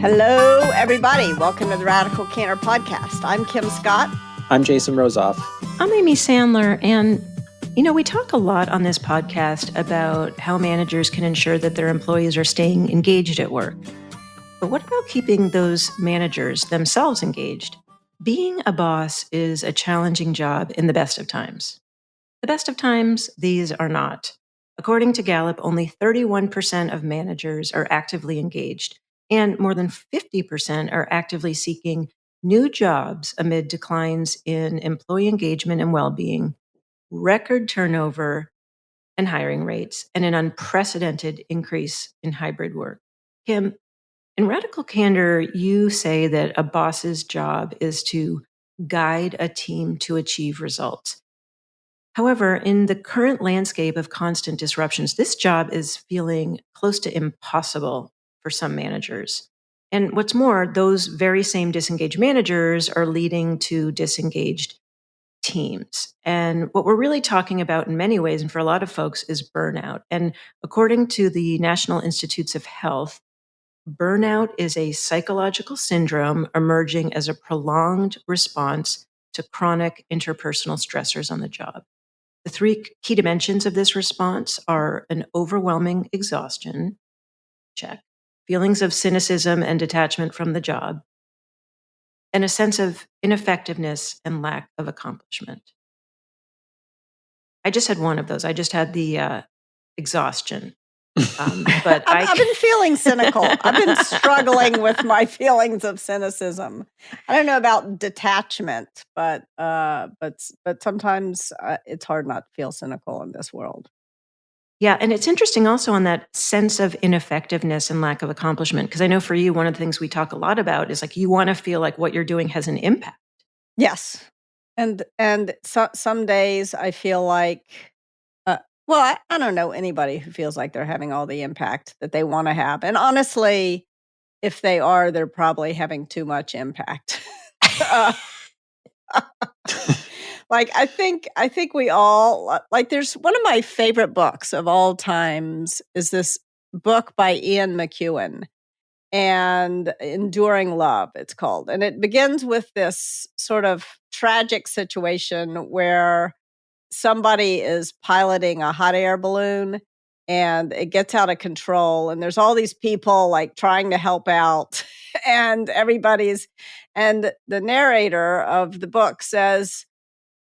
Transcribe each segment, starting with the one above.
Hello, everybody. Welcome to the Radical Candor Podcast. I'm Kim Scott. I'm Jason Rosoff. I'm Amy Sandler. And, we talk a lot on this podcast about how managers can ensure that their employees are staying engaged at work. But what about keeping those managers themselves engaged? Being a boss is a challenging job in the best of times. The best of times, these are not. According to Gallup, only 31% of managers are actively engaged, and more than 50% are actively seeking new jobs amid declines in employee engagement and well-being, record turnover and hiring rates, and an unprecedented increase in hybrid work. Kim, in Radical Candor, you say that a boss's job is to guide a team to achieve results. However, in the current landscape of constant disruptions, this job is feeling close to impossible for some managers. And what's more, those very same disengaged managers are leading to disengaged teams. And what we're really talking about in many ways, and for a lot of folks, is burnout. And according to the National Institutes of Health, burnout is a psychological syndrome emerging as a prolonged response to chronic interpersonal stressors on the job. The three key dimensions of this response are an overwhelming exhaustion, check, feelings of cynicism and detachment from the job, and a sense of ineffectiveness and lack of accomplishment. I just had one of those. I just had the exhaustion. But I've been feeling cynical. I've been struggling with my feelings of cynicism. I don't know about detachment, but sometimes it's hard not to feel cynical in this world. Yeah, and it's interesting also on that sense of ineffectiveness and lack of accomplishment, because I know for you, one of the things we talk a lot about is like you want to feel like what you're doing has an impact. Yes, and some days I feel like. Well, I don't know anybody who feels like they're having all the impact that they want to have. And honestly, if they are, they're probably having too much impact. Like I think we all like there's one of my favorite books of all times is this book by Ian McEwan, and Enduring Love it's called. And it begins with this sort of tragic situation where somebody is piloting a hot air balloon and it gets out of control, and there's all these people like trying to help out and the narrator of the book says,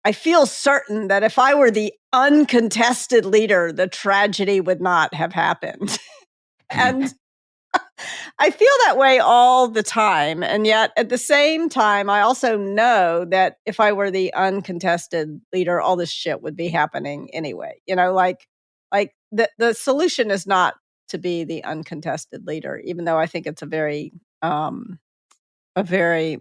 I feel certain that if I were the uncontested leader, the tragedy would not have happened. And I feel that way all the time. And yet at the same time, I also know that if I were the uncontested leader, all this shit would be happening anyway. Like the solution is not to be the uncontested leader, even though I think it's a very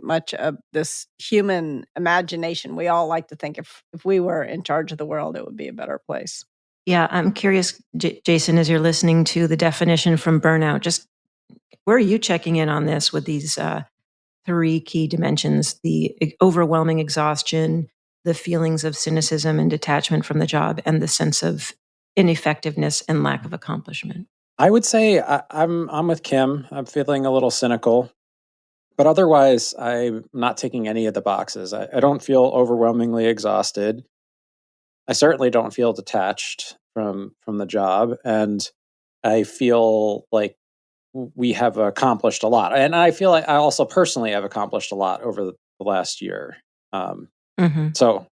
much of this human imagination. We all like to think if we were in charge of the world, it would be a better place. Yeah, I'm curious, Jason, as you're listening to the definition from burnout, just where are you checking in on this with these three key dimensions, the overwhelming exhaustion, the feelings of cynicism and detachment from the job, and the sense of ineffectiveness and lack of accomplishment? I would say I'm with Kim. I'm feeling a little cynical, but otherwise I'm not ticking any of the boxes. I don't feel overwhelmingly exhausted. I certainly don't feel detached from the job, and I feel like we have accomplished a lot. And I feel like I also personally have accomplished a lot over the last year. So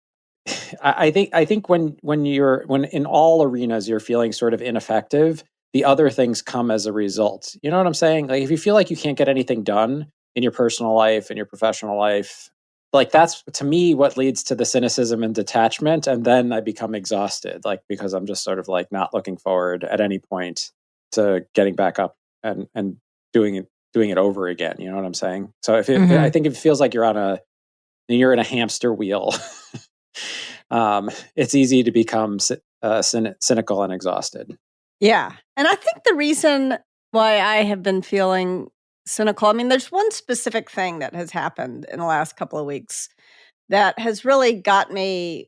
I think when in all arenas you're feeling sort of ineffective, the other things come as a result. You know what I'm saying? Like if you feel like you can't get anything done in your personal life and your professional life, like that's to me what leads to the cynicism and detachment. And then I become exhausted, like because I'm just sort of like not looking forward at any point to getting back up and doing it over again. You know what I'm saying? So I think if it feels like you're in a hamster wheel, it's easy to become cynical and exhausted. Yeah. And I think the reason why I have been feeling cynical, I mean, there's one specific thing that has happened in the last couple of weeks that has really got me,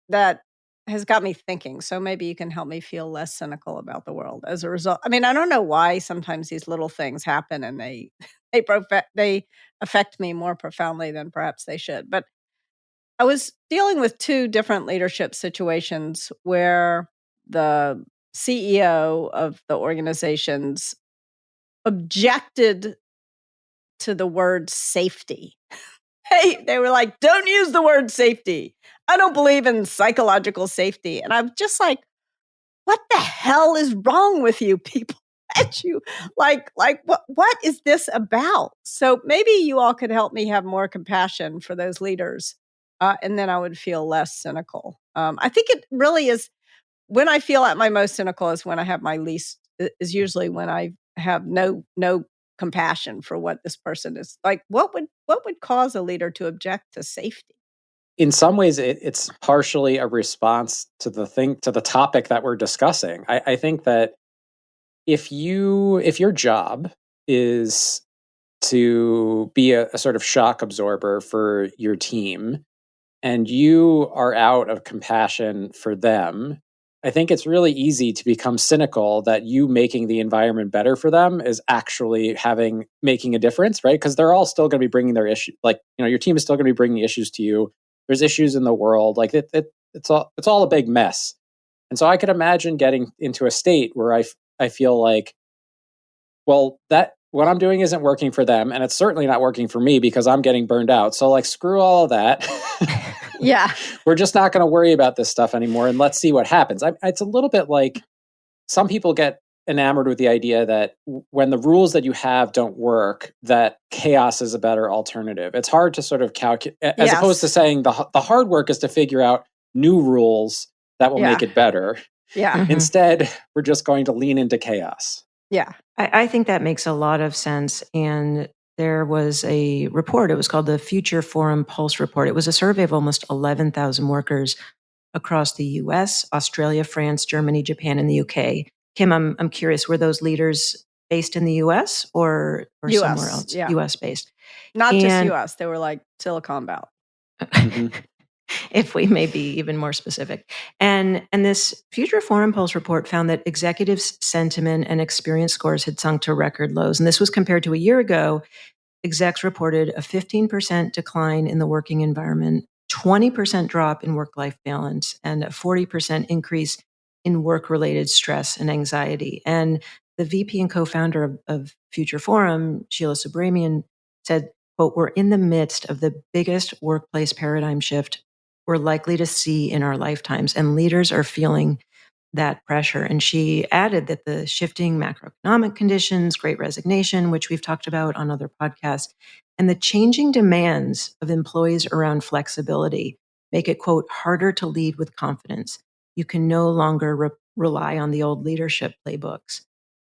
that has got me thinking. So maybe you can help me feel less cynical about the world as a result. I mean, I don't know why sometimes these little things happen and they they affect me more profoundly than perhaps they should. But I was dealing with two different leadership situations where the CEO of the organizations objected to the word safety. They were like, "Don't use the word safety. I don't believe in psychological safety." And I'm just like, "What the hell is wrong with you people? That you like what is this about?" So maybe you all could help me have more compassion for those leaders, and then I would feel less cynical. I think it really is when I feel at my most cynical is when I have my least is usually when I have no compassion for what this person is like. What would cause a leader to object to safety? In some ways, it's partially a response to the topic that we're discussing. I think that if your job is to be a sort of shock absorber for your team, and you are out of compassion for them, I think it's really easy to become cynical that you making the environment better for them is actually making a difference, right? Because they're all still going to be bringing their issue, like, your team is still going to be bringing issues to you. There's issues in the world, like it's all a big mess. And so I could imagine getting into a state where I feel like, well, that what I'm doing isn't working for them, and it's certainly not working for me because I'm getting burned out. So, like, screw all of that. Yeah. We're just not going to worry about this stuff anymore, and let's see what happens. It's a little bit like some people get enamored with the idea that when the rules that you have don't work, that chaos is a better alternative. It's hard to sort of calculate, as opposed to Yes. saying the hard work is to figure out new rules that will make Yeah. it better. Yeah. Instead, we're just going to lean into chaos. Yeah. I think that makes a lot of sense. And there was a report, it was called the Future Forum Pulse Report. It was a survey of almost 11,000 workers across the US, Australia, France, Germany, Japan, and the UK. Kim, I'm curious, were those leaders based in the US or somewhere US. else? Yeah. US based. Not just And US. They were like Silicon Valley. Mhm. if we may be even more specific. And this Future Forum Pulse report found that executives' sentiment and experience scores had sunk to record lows. And this was compared to a year ago. Execs reported a 15% decline in the working environment, 20% drop in work-life balance, and a 40% increase in work-related stress and anxiety. And the VP and co-founder of Future Forum, Sheila Subramian, said, quote, "We're in the midst of the biggest workplace paradigm shift we're likely to see in our lifetimes, and leaders are feeling that pressure." And she added that the shifting macroeconomic conditions, great resignation, which we've talked about on other podcasts, and the changing demands of employees around flexibility make it, quote, "harder to lead with confidence. You can no longer rely on the old leadership playbooks."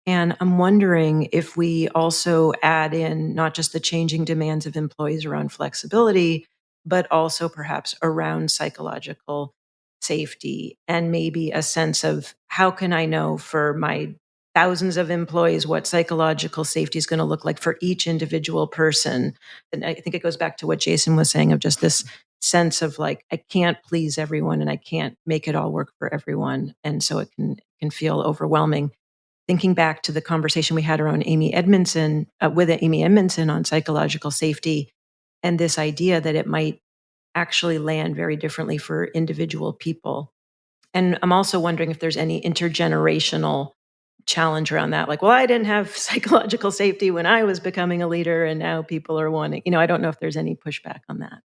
And I'm wondering if we also add in not just the changing demands of employees around flexibility, but also perhaps around psychological safety and maybe a sense of how can I know for my thousands of employees what psychological safety is going to look like for each individual person. And I think it goes back to what Jason was saying of just this sense of like, I can't please everyone and I can't make it all work for everyone. And so it can feel overwhelming. Thinking back to the conversation we had around Amy Edmondson, with Amy Edmondson on psychological safety, and this idea that it might actually land very differently for individual people. And I'm also wondering if there's any intergenerational challenge around that. Like, well, I didn't have psychological safety when I was becoming a leader, and now people are wanting, I don't know if there's any pushback on that.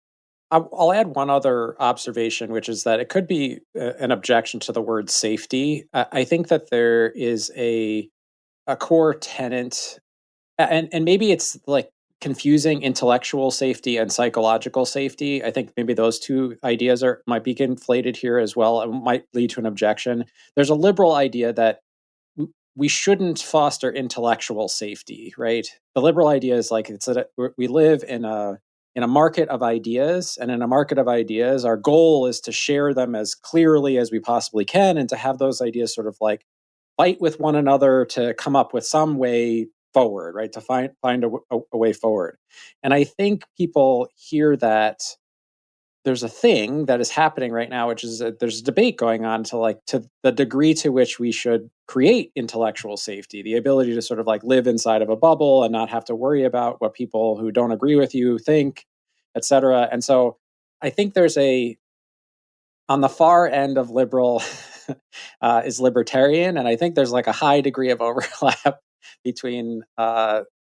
I'll add one other observation, which is that it could be an objection to the word safety. I think that there is a core tenet, and maybe it's like confusing intellectual safety and psychological safety. I think maybe those two ideas might be conflated here as well, and might lead to an objection. There's a liberal idea that we shouldn't foster intellectual safety, right? The liberal idea is like we live in a market of ideas, and in a market of ideas, our goal is to share them as clearly as we possibly can, and to have those ideas sort of like fight with one another to come up with some way forward, right? To find a way forward. And I think people hear that there's a thing that is happening right now, which is that there's a debate going on to the degree to which we should create intellectual safety, the ability to sort of like live inside of a bubble and not have to worry about what people who don't agree with you think, et cetera. And so I think there's on the far end of liberal is libertarian, and I think there's like a high degree of overlap between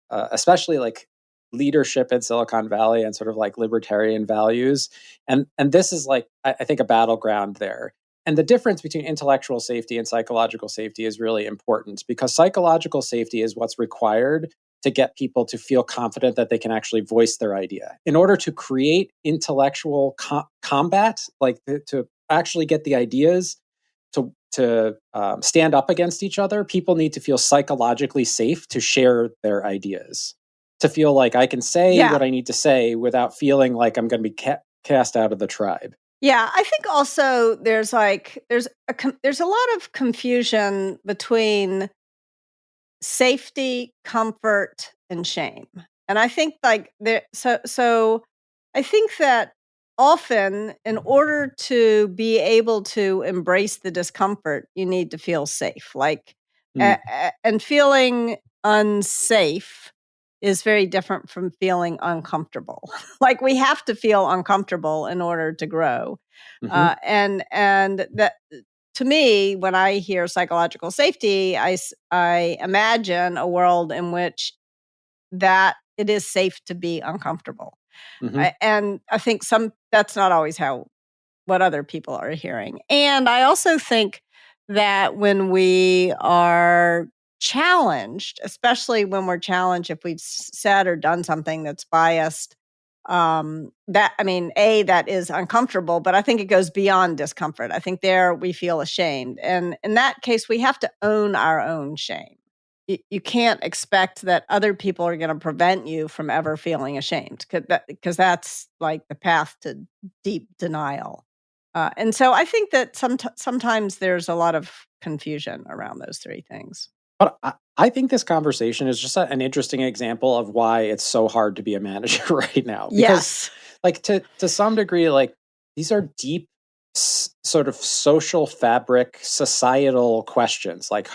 especially like leadership in Silicon Valley and sort of like libertarian values. And this is like, I think, a battleground there. And the difference between intellectual safety and psychological safety is really important, because psychological safety is what's required to get people to feel confident that they can actually voice their idea. In order to create intellectual combat, like to actually get the ideas to stand up against each other, people need to feel psychologically safe to share their ideas, to feel like I can say what I need to say without feeling like I'm going to be cast out of the tribe. Yeah, I think also there's a lot of confusion between safety, comfort, and shame. And I think like there so I think that often in order to be able to embrace the discomfort, you need to feel safe. Like and feeling unsafe is very different from feeling uncomfortable. Like we have to feel uncomfortable in order to grow. And that to me, when I hear psychological safety, I imagine a world in which that it is safe to be uncomfortable. And I think that's not always what other people are hearing. And I also think that when we are challenged, especially when we're challenged if we've said or done something that's biased, that is uncomfortable, but I think it goes beyond discomfort. I think there we feel ashamed. And in that case, we have to own our own shame. You can't expect that other people are going to prevent you from ever feeling ashamed, because that's like the path to deep denial. And so I think that sometimes there's a lot of confusion around those three things. But I think this conversation is just an interesting example of why it's so hard to be a manager right now. Because, like, to some degree, like, these are deep sort of social fabric, societal questions. Like,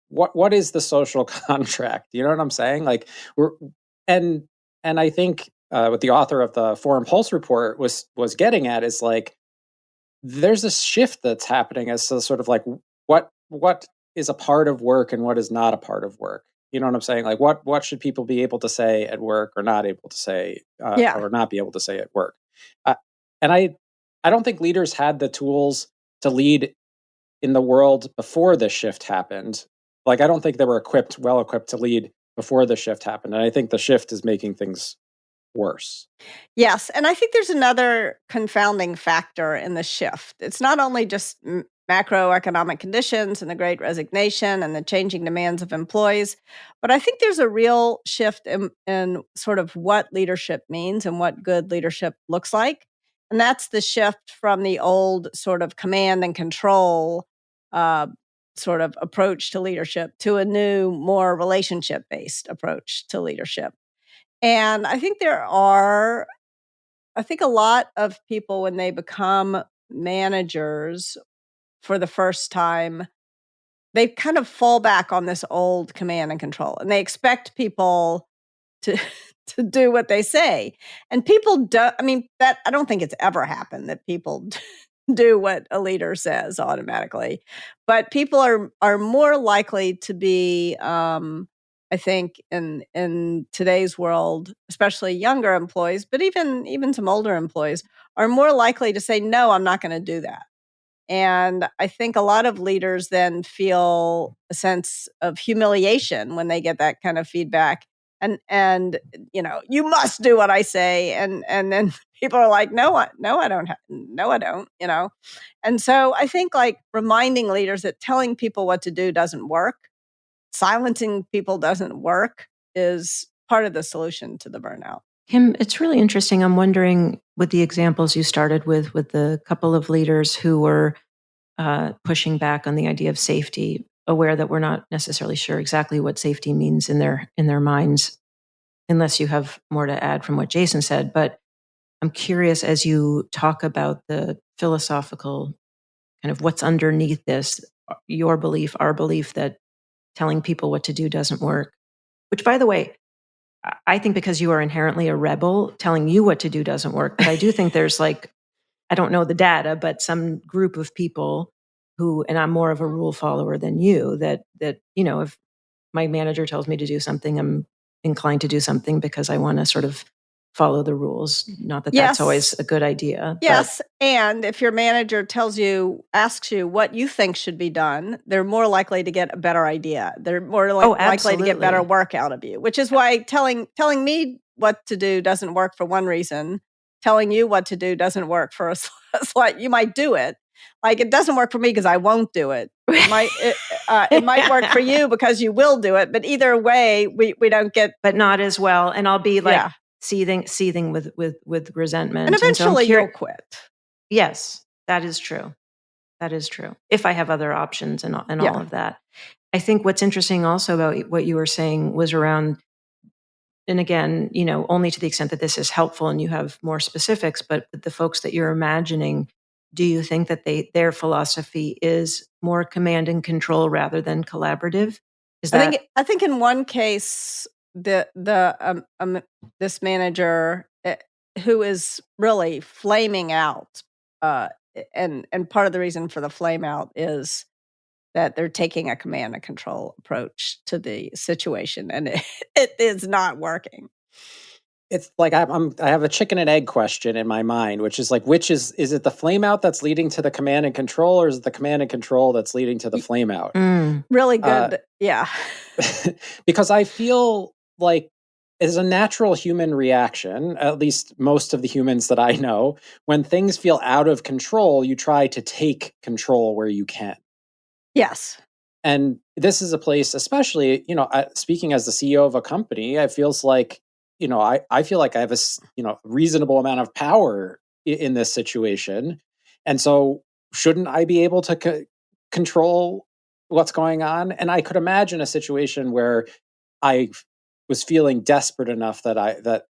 what is the social contract? You know what I'm saying? Like, and I think what the author of the Foreign Pulse report was getting at is like, there's a shift that's happening as to sort of like what is a part of work and what is not a part of work. You know what I'm saying? Like what should people be able to say at work or not able to say or not be able to say at work? And I don't think leaders had the tools to lead in the world before this shift happened. Like I don't think they were well equipped to lead before the shift happened. And I think the shift is making things worse. Yes. And I think there's another confounding factor in the shift. It's not only just macroeconomic conditions and the great resignation and the changing demands of employees, but I think there's a real shift in sort of what leadership means and what good leadership looks like. And that's the shift from the old sort of command and control sort of approach to leadership to a new, more relationship-based approach to leadership. And I think a lot of people, when they become managers for the first time, they kind of fall back on this old command and control, and they expect people to to do what they say. And people don't, that I don't think it's ever happened that people do what a leader says automatically. But people are more likely to be I think in today's world, especially younger employees, but even some older employees are more likely to say, no, I'm not going to do that. And I think a lot of leaders then feel a sense of humiliation when they get that kind of feedback. And you must do what I say. And then people are like, no, I don't. No, I don't. And so I think like reminding leaders that telling people what to do doesn't work, silencing people doesn't work, is part of the solution to the burnout. Kim, it's really interesting. I'm wondering, with the examples you started with the couple of leaders who were pushing back on the idea of safety, aware that we're not necessarily sure exactly what safety means in their minds, unless you have more to add from what Jason said. But I'm curious, as you talk about the philosophical kind of what's underneath this, your belief, our belief that telling people what to do doesn't work, which, by the way, I think because you are inherently a rebel, telling you what to do doesn't work. But I do think there's like, I don't know the data, but some group of people who, and I'm more of a rule follower than you, that, if my manager tells me to do something, I'm inclined to do something because I want to sort of follow the rules. Not that that's always Yes. a good idea. Yes, and if your manager asks you what you think should be done, they're more likely to get a better idea. They're more likely to get better Absolutely. work out of you, which is why telling me what to do doesn't work for one reason. Telling you what to do doesn't work for a slight. You might do it. Like, it doesn't work for me because I won't do it. It might work for you because you will do it, but either way, we don't get. But not as well. And I'll be like Yeah, seething with resentment. and And so I'm eventually you'll quit. Yes, that is true. That is true. If I have other options and Yeah. all of that. I think what's interesting also about what you were saying was around, and again, only to the extent that this is helpful and you have more specifics, but the folks that you're imagining, do you think that their philosophy is more command and control rather than collaborative? I think in one case, this manager who is really flaming out, and part of the reason for the flame out is that they're taking a command and control approach to the situation, and it is not working. It's like I have a chicken and egg question in my mind, which is like, which is it the flame out that's leading to the command and control, or is it the command and control that's leading to the flame out? Really good, yeah. Because I feel like as a natural human reaction, at least most of the humans that I know, when things feel out of control, you try to take control where you can. Yes. And this is a place, especially, speaking as the CEO of a company, it feels like, I feel like I have a, reasonable amount of power in this situation. And so shouldn't I be able to control what's going on? And I could imagine a situation where I was feeling desperate enough that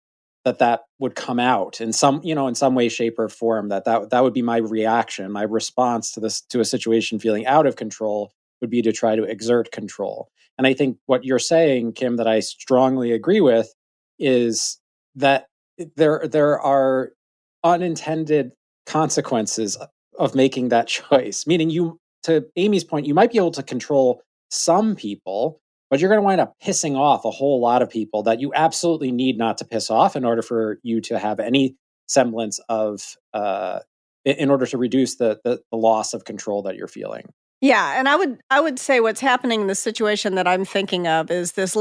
would come out in some way, shape, or form. That would be my reaction, my response to a situation feeling out of control would be to try to exert control. And I think what you're saying, Kim, that I strongly agree with, is that there are unintended consequences of making that choice. Meaning, to Amy's point, you might be able to control some people, but you're going to wind up pissing off a whole lot of people that you absolutely need not to piss off in order for you to have any semblance of, in order to reduce the loss of control that you're feeling. Yeah, and I would say what's happening in the situation that I'm thinking of is this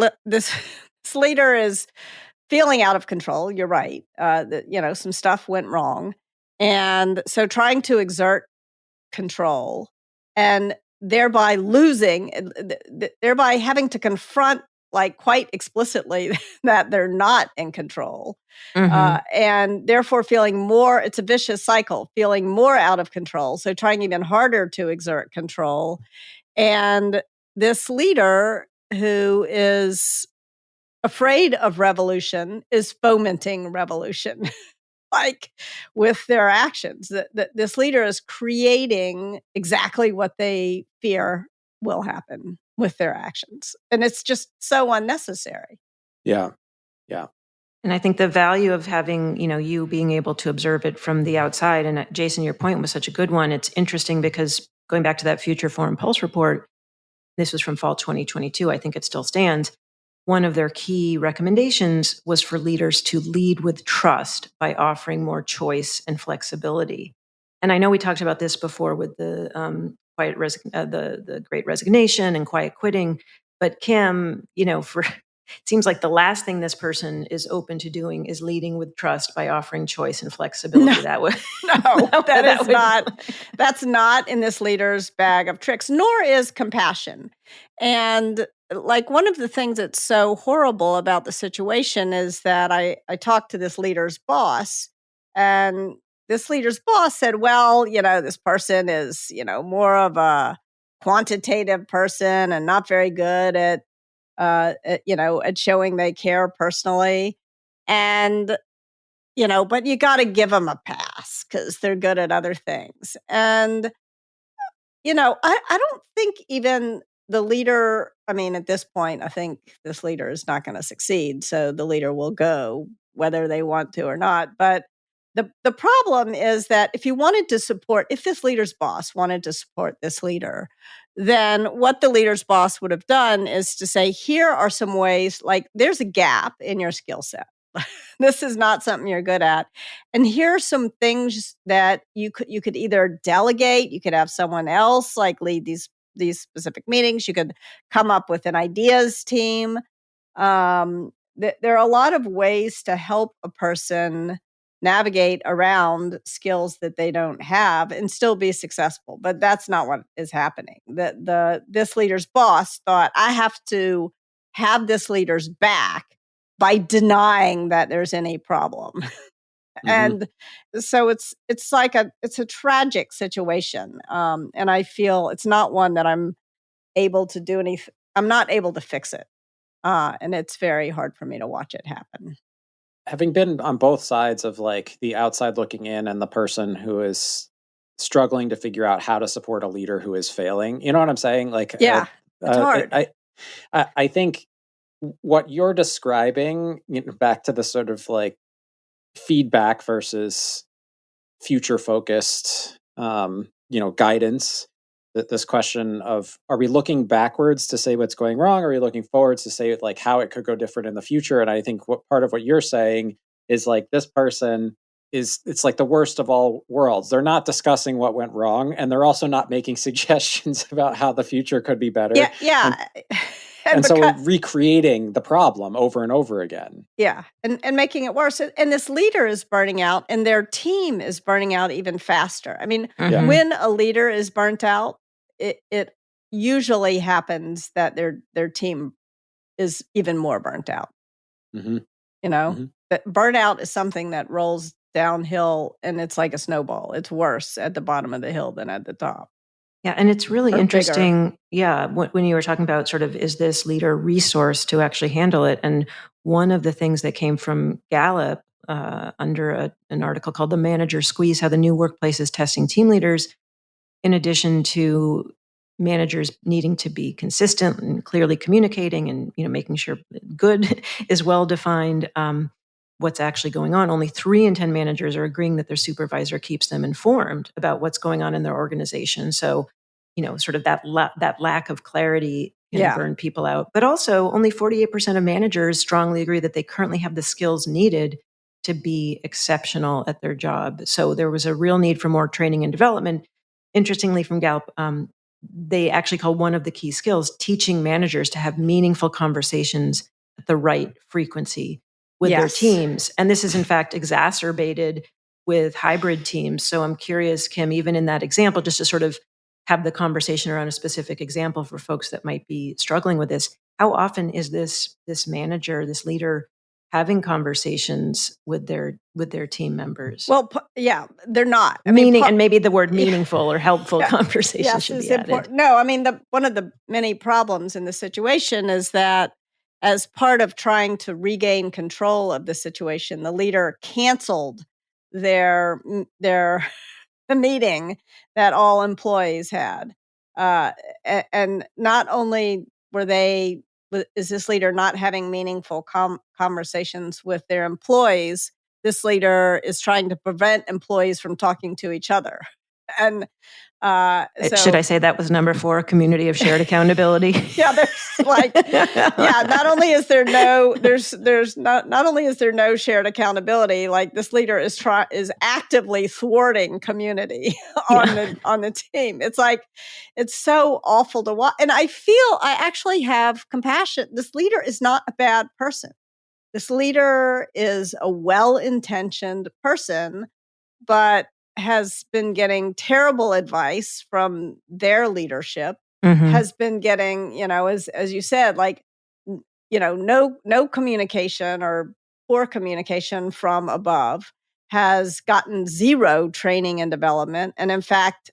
leader is feeling out of control. You're right. That some stuff went wrong, and so trying to exert control and thereby losing, thereby having to confront like quite explicitly that they're not in control. And therefore feeling more, it's a vicious cycle, feeling more out of control. So trying even harder to exert control. And this leader who is afraid of revolution is fomenting revolution, like with their actions. That this leader is creating exactly what they fear will happen with their actions. And it's just so unnecessary. Yeah. Yeah. And I think the value of having, you being able to observe it from the outside, and Jason, your point was such a good one. It's interesting because going back to that Future Foreign Pulse report, this was from fall 2022, I think it still stands. One of their key recommendations was for leaders to lead with trust by offering more choice and flexibility. And I know we talked about this before with the the Great Resignation and quiet quitting, but Kim, it seems like the last thing this person is open to doing is leading with trust by offering choice and flexibility. No. That would No, that's not in this leader's bag of tricks, nor is compassion. And like one of the things that's so horrible about the situation is that I talked to this leader's boss, and this leader's boss said, well, this person is, more of a quantitative person and not very good at showing they care personally. And but you got to give them a pass because they're good at other things. And, I don't think even the leader, at this point, I think this leader is not going to succeed. So the leader will go whether they want to or not. But the problem is that if this leader's boss wanted to support this leader, then what the leader's boss would have done is to say, here are some ways, like there's a gap in your skill set. This is not something you're good at. And here are some things that you could either delegate, you could have someone else like lead these specific meetings, you could come up with an ideas team. There are a lot of ways to help a person navigate around skills that they don't have and still be successful. But that's not what is happening. This leader's boss thought, I have to have this leader's back by denying that there's any problem. And so it's a tragic situation. And I feel it's not one that I'm able to do anything. I'm not able to fix it. And it's very hard for me to watch it happen. Having been on both sides of like the outside looking in and the person who is struggling to figure out how to support a leader who is failing, you know what I'm saying? Like, Yeah, it's hard. I think what you're describing, back to the sort of like feedback versus future focused, guidance. This question of, are we looking backwards to say what's going wrong? Or are we looking forwards to say like how it could go different in the future? And I think what part of what you're saying is like this person it's like the worst of all worlds. They're not discussing what went wrong, and they're also not making suggestions about how the future could be better. Yeah. And so we're recreating the problem over and over again. Yeah, and making it worse. And this leader is burning out, and their team is burning out even faster. When a leader is burnt out, it usually happens that their team is even more burnt out. That burnout is something that rolls downhill, and it's like a snowball. It's worse at the bottom of the hill than at the top. Yeah, and it's really interesting. Yeah, when you were talking about sort of, is this leader resourced to actually handle it? And one of the things that came from Gallup under an article called "The Manager Squeeze: How the New Workplace is Testing Team Leaders," in addition to managers needing to be consistent and clearly communicating, and making sure good is well defined. What's actually going on. Only 3 in 10 managers are agreeing that their supervisor keeps them informed about what's going on in their organization. So, sort of that lack of clarity can burn people out. But also, only 48% of managers strongly agree that they currently have the skills needed to be exceptional at their job. So there was a real need for more training and development. Interestingly, from Gallup, they actually call one of the key skills teaching managers to have meaningful conversations at the right frequency with their teams. And this is in fact exacerbated with hybrid teams. So I'm curious, Kim, even in that example, just to sort of have the conversation around a specific example for folks that might be struggling with this, how often is this manager, this leader having conversations with their team members? Well, they're not. And maybe the word meaningful or helpful conversation should be added. Important. No, one of the many problems in the situation is that as part of trying to regain control of the situation, the leader canceled the meeting that all employees had. And not only is this leader not having meaningful conversations with their employees, this leader is trying to prevent employees from talking to each other. And should I say that was number 4, community of shared accountability? Yeah, there's not only is there no shared accountability, like this leader is actively thwarting community on the team. It's like, it's so awful to watch. And I actually have compassion. This leader is not a bad person. This leader is a well-intentioned person, but has been getting terrible advice from their leadership, has been getting, as you said, like, no communication or poor communication from above, has gotten 0 training and development. And in fact,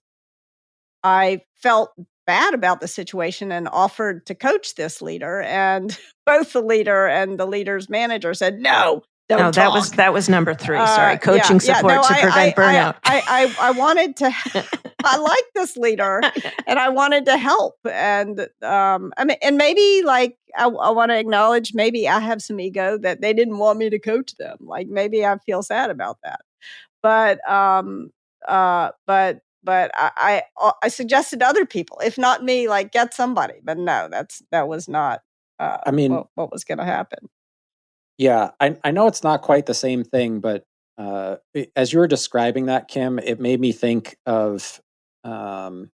I felt bad about the situation and offered to coach this leader. And both the leader and the leader's manager said, no, don't talk. that was number 3. Sorry, coaching support to prevent burnout. I wanted to. I like this leader, and I wanted to help. And I mean, and maybe like I want to acknowledge maybe I have some ego that they didn't want me to coach them. Like maybe I feel sad about that. But I suggested other people, if not me, like get somebody. But no, that was not. I mean, what was going to happen. Yeah, I know it's not quite the same thing, but as you were describing that, Kim, it made me think of the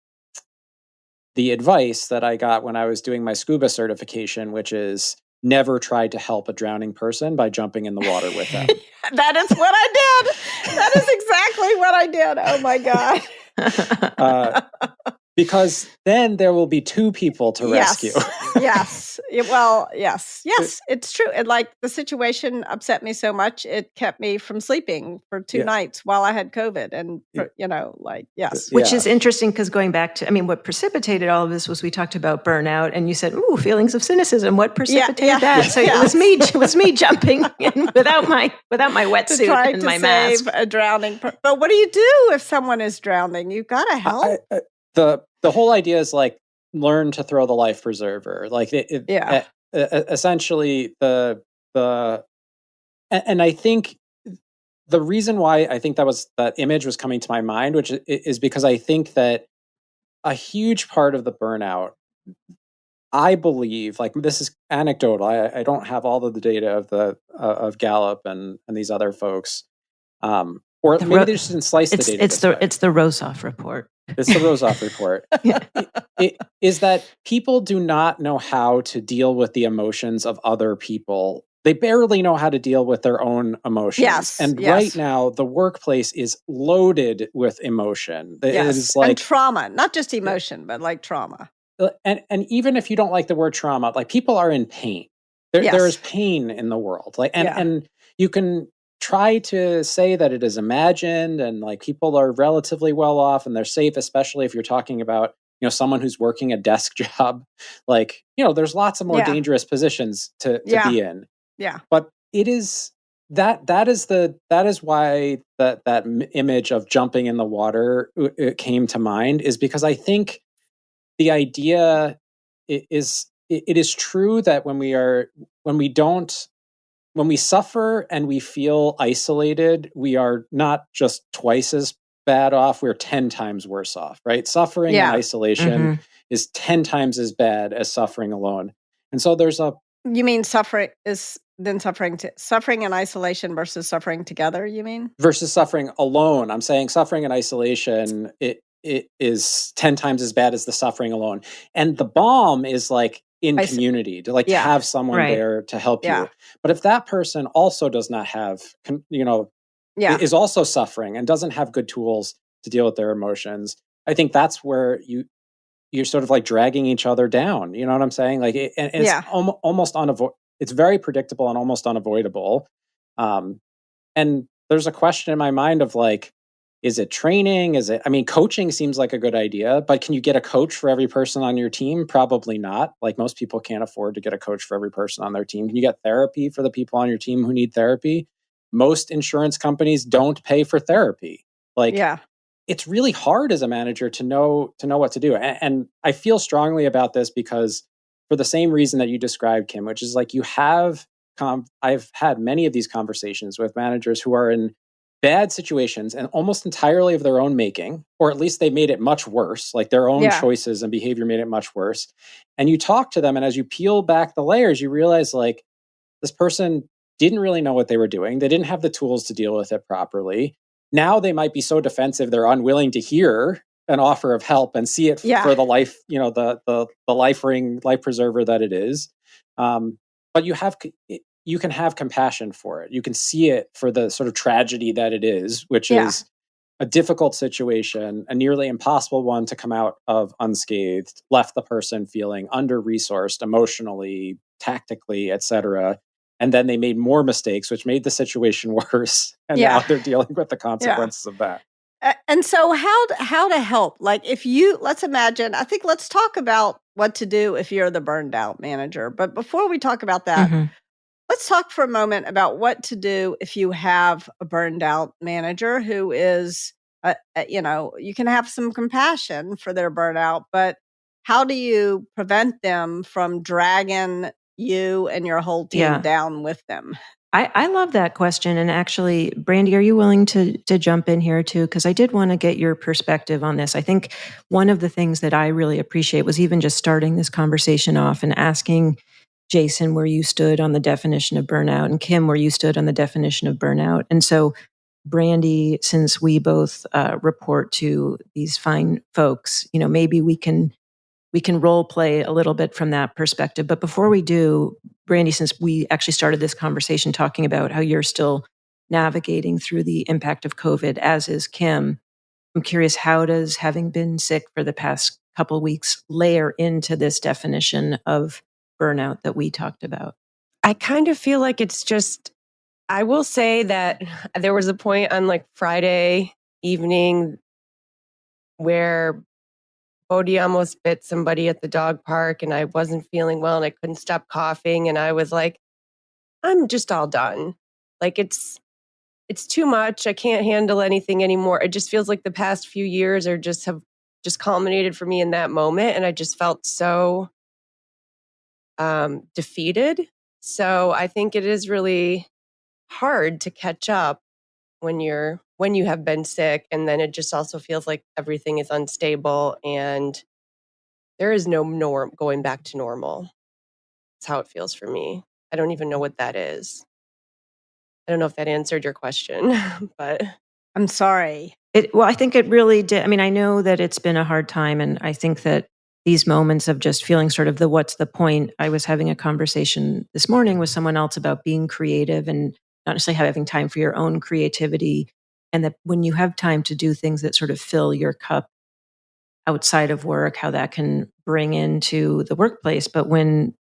advice that I got when I was doing my scuba certification, which is never try to help a drowning person by jumping in the water with them. That is what I did. That is exactly what I did. Oh my God. Because then there will be 2 people to rescue. Yes. Yes, it's true. And like the situation upset me so much, it kept me from sleeping for 2 nights while I had COVID. And, yes. Which is interesting because going back to, I mean, what precipitated all of this was we talked about burnout and you said, ooh, feelings of cynicism. What precipitated that? So it was me jumping in without my wetsuit and my mask. Save a drowning But what do you do if someone is drowning? You got to help. The whole idea is like learn to throw the life preserver. Like essentially and I think the reason why I think that image was coming to my mind, which is because I think that a huge part of the burnout, I believe, like this is anecdotal. I don't have all of the data of Gallup and these other folks, or maybe they just didn't slice the data. It's the Rosoff report. It's the Rosoff report. It is that people do not know how to deal with the emotions of other people. They barely know how to deal with their own emotions. Yes. Right now, the workplace is loaded with emotion. It is like and trauma, not just emotion, but like trauma. And even if you don't like the word trauma, like people are in pain. There is pain in the world. Like and you can try to say that it is imagined and like people are relatively well off and they're safe, especially if you're talking about, someone who's working a desk job. Like, there's lots of more dangerous positions to be in. Yeah. But it is that is why that image of jumping in the water came to mind, is because I think the idea is it is true that when we suffer and we feel isolated, we are not just twice as bad off, we're 10 times worse off, right? Suffering and isolation is 10 times as bad as suffering alone. And so you mean suffering and isolation versus suffering together, you mean? Versus suffering alone. I'm saying suffering and isolation, it is 10 times as bad as the suffering alone. And the balm is like in community, to to have someone there to help you. But if that person also does not have, is also suffering and doesn't have good tools to deal with their emotions, I think that's where you're sort of like dragging each other down. You know what I'm saying? Like, it's almost it's very predictable and almost unavoidable. And there's a question in my mind of like, is it training? Coaching seems like a good idea, but can you get a coach for every person on your team? Probably not. Like most people can't afford to get a coach for every person on their team. Can you get therapy for the people on your team who need therapy? Most insurance companies don't pay for therapy. It's really hard as a manager to know what to do. And I feel strongly about this because for the same reason that you described, Kim, which is like I've had many of these conversations with managers who are in bad situations and almost entirely of their own making, or at least they made it much worse, like their own choices and behavior made it much worse. And you talk to them, and as you peel back the layers, you realize like this person didn't really know what they were doing. They didn't have the tools to deal with it properly. Now they might be so defensive, they're unwilling to hear an offer of help and see it for the life, the life preserver that it is. But you can have compassion for it. You can see it for the sort of tragedy that it is, which is a difficult situation, a nearly impossible one to come out of unscathed, left the person feeling under-resourced emotionally, tactically, etc. And then they made more mistakes, which made the situation worse. And now they're dealing with the consequences of that. And so how to help? Like let's imagine, let's talk about what to do if you're the burned out manager. But before we talk about that, Let's talk for a moment about what to do if you have a burned out manager who is, you can have some compassion for their burnout, but how do you prevent them from dragging you and your whole team Yeah. down with them? I love that question. And actually, Brandy, are you willing to jump in here too? Because I did want to get your perspective on this. I think one of the things that I really appreciate was even just starting this conversation off and asking Jason where you stood on the definition of burnout and Kim where you stood on the definition of burnout. And so, Brandy, since we both report to these fine folks, maybe we can role play a little bit from that perspective. But before we do, Brandy, since we actually started this conversation talking about how you're still navigating through the impact of COVID, as is Kim, I'm curious, how does having been sick for the past couple of weeks layer into this definition of burnout that we talked about? I kind of feel like it's just, I will say that there was a point on like Friday evening where Bodhi almost bit somebody at the dog park and I wasn't feeling well and I couldn't stop coughing. And I was like, I'm just all done. Like it's too much. I can't handle anything anymore. It just feels like the past few years have just culminated for me in that moment. And I just felt so defeated. So I think it is really hard to catch up when you have been sick, and then it just also feels like everything is unstable and there is no norm going back to normal. That's how it feels for me. I don't even know what that is. I don't know if that answered your question, but I'm sorry. Well, I think it really did. I mean, I know that it's been a hard time, and I think that these moments of just feeling sort of the what's the point. I was having a conversation this morning with someone else about being creative and not necessarily having time for your own creativity. And that when you have time to do things that sort of fill your cup outside of work, how that can bring into the workplace. But when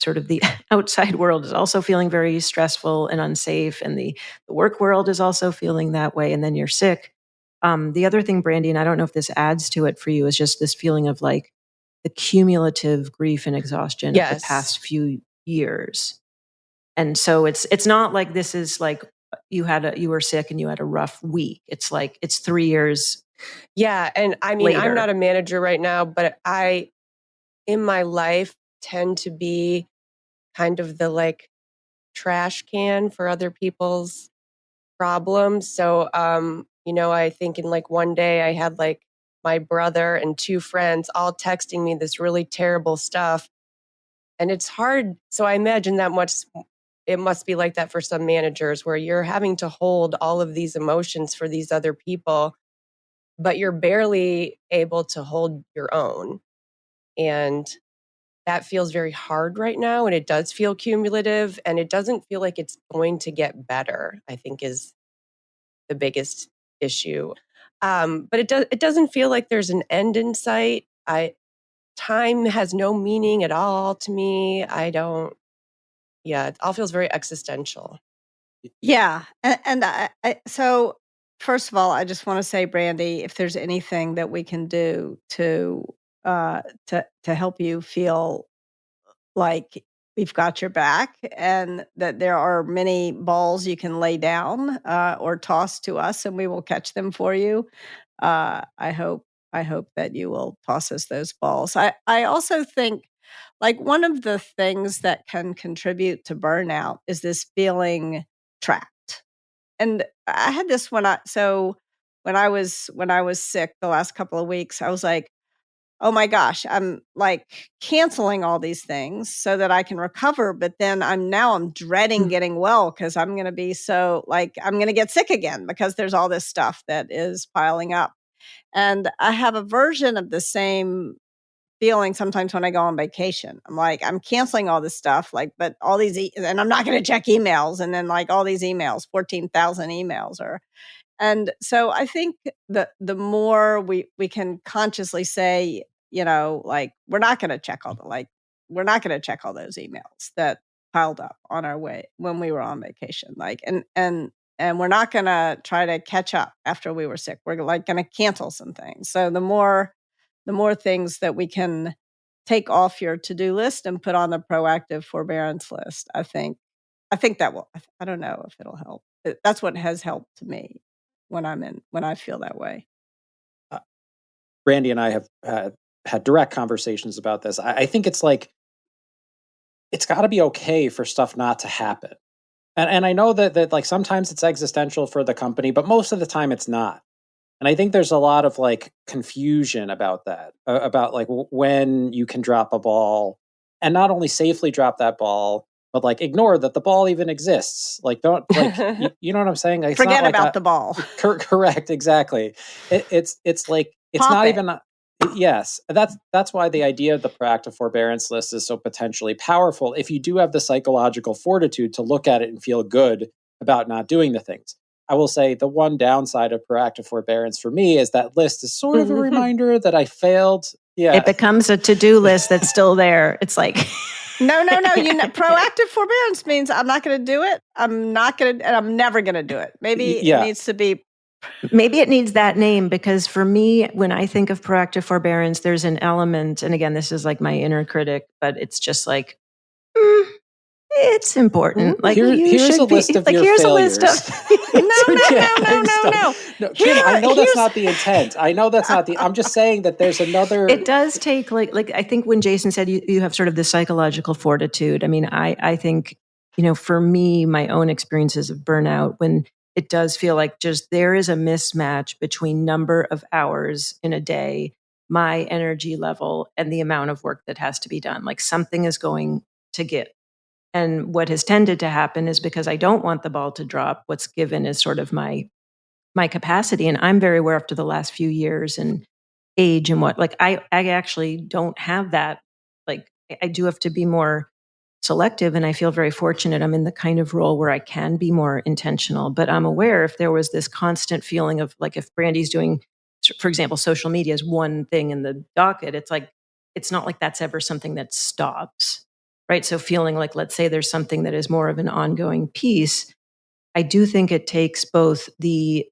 sort of the outside world is also feeling very stressful and unsafe, and the work world is also feeling that way, and then you're sick. The other thing, Brandy, and I don't know if this adds to it for you, is just this feeling of like the cumulative grief and exhaustion of the yes. past few years. And so it's not like this is like you were sick and you had a rough week. It's like it's 3 years. Yeah. And I mean, I'm not a manager right now, but I, in my life, tend to be kind of the like trash can for other people's problems. So, I think in like one day I had like my brother and two friends all texting me this really terrible stuff. And it's hard. So I imagine it must be like that for some managers where you're having to hold all of these emotions for these other people, but you're barely able to hold your own. And that feels very hard right now. And it does feel cumulative and it doesn't feel like it's going to get better, I think is the biggest issue. But it doesn't feel like there's an end in sight. Time has no meaning at all to me. It all feels very existential. Yeah, and so first of all, I just want to say, Brandy, if there's anything that we can do to help you feel like we've got your back, and that there are many balls you can lay down or toss to us, and we will catch them for you. I hope that you will toss us those balls. I also think like one of the things that can contribute to burnout is this feeling trapped. And I had this when I was sick the last couple of weeks, I was like, "Oh my gosh, I'm like canceling all these things so that I can recover, but then I'm dreading getting well because I'm going to be so like I'm going to get sick again because there's all this stuff that is piling up." And I have a version of the same feeling sometimes when I go on vacation. I'm like, I'm canceling all this stuff, like, but all these, and I'm not going to check emails. And then like all these emails, 14,000 emails and so I think the more we can consciously say, like, we're not going to check all those emails that piled up on our way when we were on vacation. Like, and we're not going to try to catch up after we were sick. We're like going to cancel some things. So the more things that we can take off your to-do list and put on the proactive forbearance list, I think I think that will, I don't know if it'll help. That's what has helped to me when I feel that way. Brandy and I have had direct conversations about this. I think it's like, it's got to be okay for stuff not to happen. And I know that like sometimes it's existential for the company, but most of the time it's not. And I think there's a lot of like confusion about that, about like when you can drop a ball and not only safely drop that ball, but like ignore that the ball even exists. Like don't like you know what I'm saying? Like, forget about the ball. Correct, exactly. It's like it's Pop not it. even. Yes, that's why the idea of the proactive forbearance list is so potentially powerful. If you do have the psychological fortitude to look at it and feel good about not doing the things. I will say the one downside of proactive forbearance for me is that list is sort of a reminder that I failed. Yeah. It becomes a to-do list that's still there. It's like, no. Proactive forbearance means I'm not going to do it. I'm never going to do it. Maybe it needs to be. Maybe it needs that name, because for me, when I think of proactive forbearance, there's an element, and again, this is like my inner critic, but it's just like, it's important. Like here's a list of your failures. No. Kim, I know that's not the intent. I'm just saying that there's another. It does take like I think when Jason said you have sort of the psychological fortitude. I mean, I think, for me, my own experiences of burnout, when it does feel like just there is a mismatch between number of hours in a day, my energy level, and the amount of work that has to be done. Like something is going to give. And what has tended to happen is, because I don't want the ball to drop, what's given is sort of my capacity. And I'm very aware after the last few years and age and what, like I actually don't have that. Like I do have to be more selective, and I feel very fortunate. I'm in the kind of role where I can be more intentional, but I'm aware if there was this constant feeling of like, if Brandy's doing, for example, social media is one thing in the docket, it's like, it's not like that's ever something that stops. Right. So feeling like, let's say there's something that is more of an ongoing piece, I do think it takes both the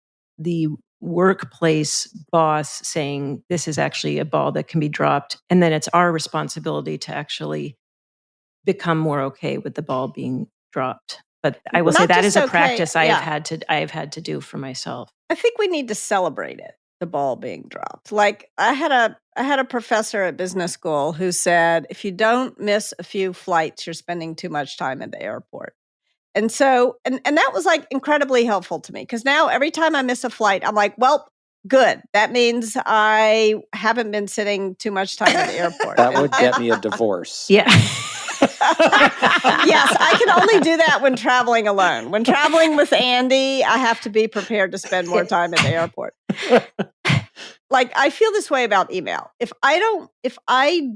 workplace boss saying this is actually a ball that can be dropped, and then it's our responsibility to actually become more okay with the ball being dropped. But I will say that is a practice I have had to do for myself. I think we need to celebrate it, the ball being dropped. Like I had a professor at business school who said, if you don't miss a few flights, you're spending too much time at the airport. And so, and that was like incredibly helpful to me, because now every time I miss a flight, I'm like, well, good. That means I haven't been sitting too much time at the airport. That would get me a divorce. Yeah. Yes, I can only do that when traveling alone. When traveling with Andy, I have to be prepared to spend more time at the airport. Like I feel this way about email. If I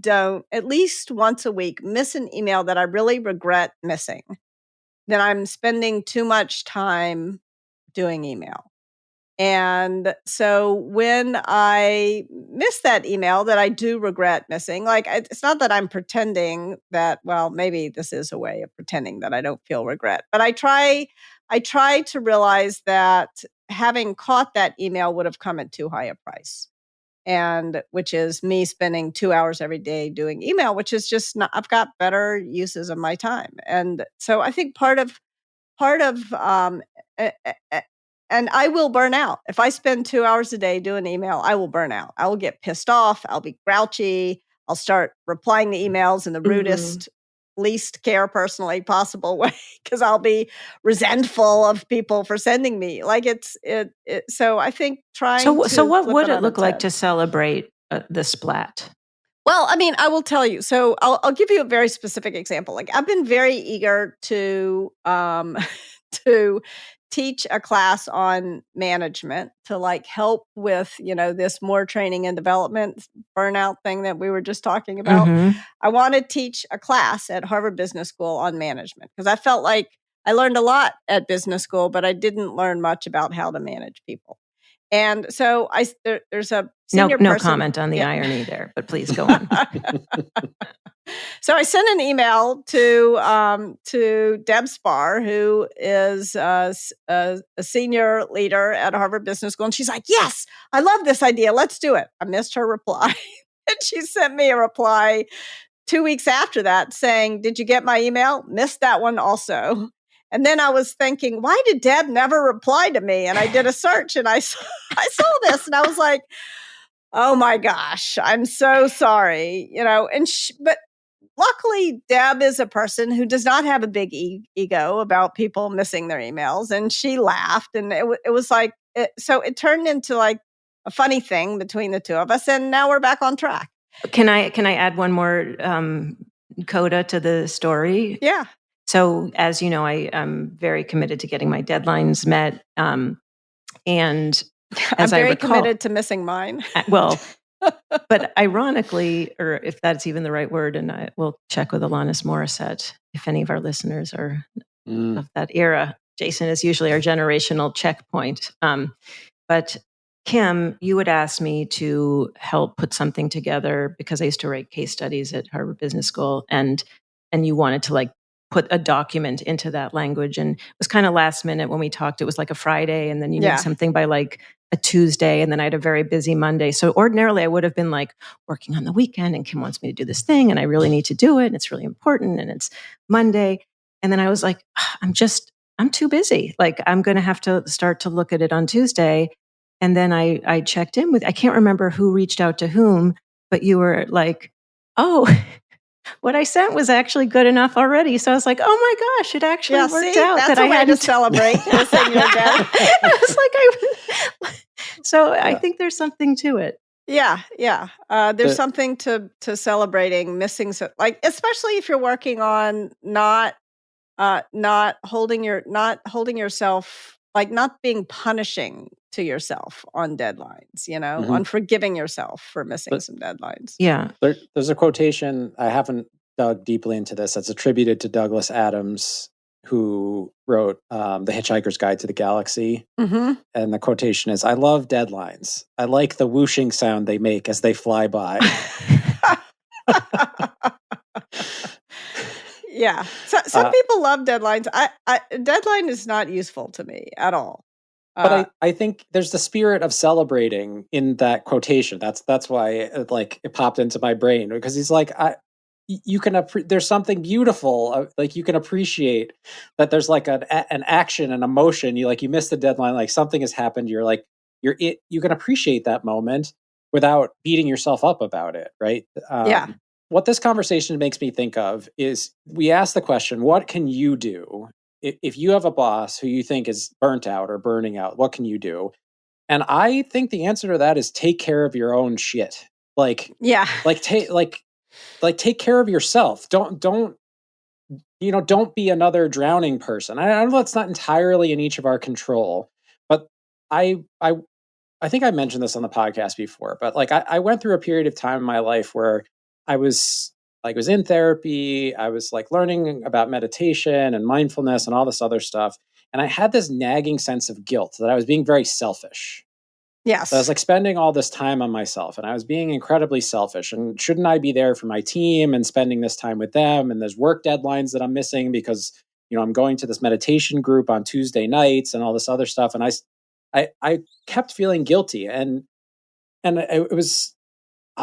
don't at least once a week miss an email that I really regret missing, then I'm spending too much time doing email. And so when I miss that email that I do regret missing, like it's not that I'm pretending that, well, maybe this is a way of pretending that I don't feel regret, but I try to realize that having caught that email would have come at too high a price. And which is me spending 2 hours every day doing email, which is just not, I've got better uses of my time. And so I think part of and I will burn out. If I spend 2 hours a day doing email, I will burn out. I will get pissed off. I'll be grouchy. I'll start replying to emails in the rudest, least care personally possible way, because I'll be resentful of people for sending me. Like so I think trying to. So what would it look like to celebrate the splat? Well, I mean, I will tell you. So I'll give you a very specific example. Like I've been very eager to to teach a class on management to like help with, this more training and development burnout thing that we were just talking about. Mm-hmm. I want to teach a class at Harvard Business School on management, because I felt like I learned a lot at business school, but I didn't learn much about how to manage people. And so there's a senior no person. Comment on the irony there, but please go on. So I sent an email to Deb Spar, who is a senior leader at Harvard Business School, and she's like, "Yes, I love this idea. Let's do it." I missed her reply, and she sent me a reply 2 weeks after that saying, "Did you get my email? Missed that one also." And then I was thinking, why did Deb never reply to me? And I did a search and I saw this and I was like, oh my gosh, I'm so sorry, but luckily Deb is a person who does not have a big ego about people missing their emails. And she laughed and it was like, so it turned into like a funny thing between the two of us. And now we're back on track. Can I add one more coda to the story? Yeah. So as you know, I'm very committed to getting my deadlines met. And as I'm very I recall, committed to missing mine. Well, but ironically, or if that's even the right word, and I will check with Alanis Morissette if any of our listeners are of that era. Jason is usually our generational checkpoint. But Kim, you would ask me to help put something together because I used to write case studies at Harvard Business School, and you wanted to like put a document into that language. And it was kind of last minute when we talked. It was like a Friday, and then you need something by like a Tuesday, and then I had a very busy Monday. So ordinarily I would have been like working on the weekend, and Kim wants me to do this thing, and I really need to do it, and it's really important, and it's Monday. And then I was like, I'm too busy. Like I'm going to have to start to look at it on Tuesday. And then I checked in with, I can't remember who reached out to whom, but you were like, oh, what I sent was actually good enough already. So I was like, oh my gosh, it actually worked out. That's that I had to celebrate missing your death. I was like, so I think there's something to it. Yeah. There's something to celebrating missing, like especially if you're working on not holding yourself, like not being punishing to yourself on deadlines, on forgiving yourself for missing some deadlines. Yeah. There's a quotation, I haven't dug deeply into this, that's attributed to Douglas Adams, who wrote The Hitchhiker's Guide to the Galaxy. And the quotation is, I love deadlines. I like the whooshing sound they make as they fly by. Yeah. So some people love deadlines. Deadline is not useful to me at all. But I think there's the spirit of celebrating in that quotation. That's why it popped into my brain, because he's like, there's something beautiful. Like you can appreciate that there's like an action, an emotion. You missed the deadline, like something has happened. You can appreciate that moment without beating yourself up about it. Right. Yeah. What this conversation makes me think of is we ask the question, what can you do? If you have a boss who you think is burnt out or burning out, what can you do? And I think the answer to that is take care of your own shit. Take care of yourself. Don't be another drowning person. I know that's not entirely in each of our control, but I think I mentioned this on the podcast before, but I went through a period of time in my life where I was in therapy. I was learning about meditation and mindfulness and all this other stuff. And I had this nagging sense of guilt that I was being very selfish. Yes. So I was spending all this time on myself, and I was being incredibly selfish. And shouldn't I be there for my team and spending this time with them? And there's work deadlines that I'm missing because, I'm going to this meditation group on Tuesday nights and all this other stuff. And I kept feeling guilty. And it was,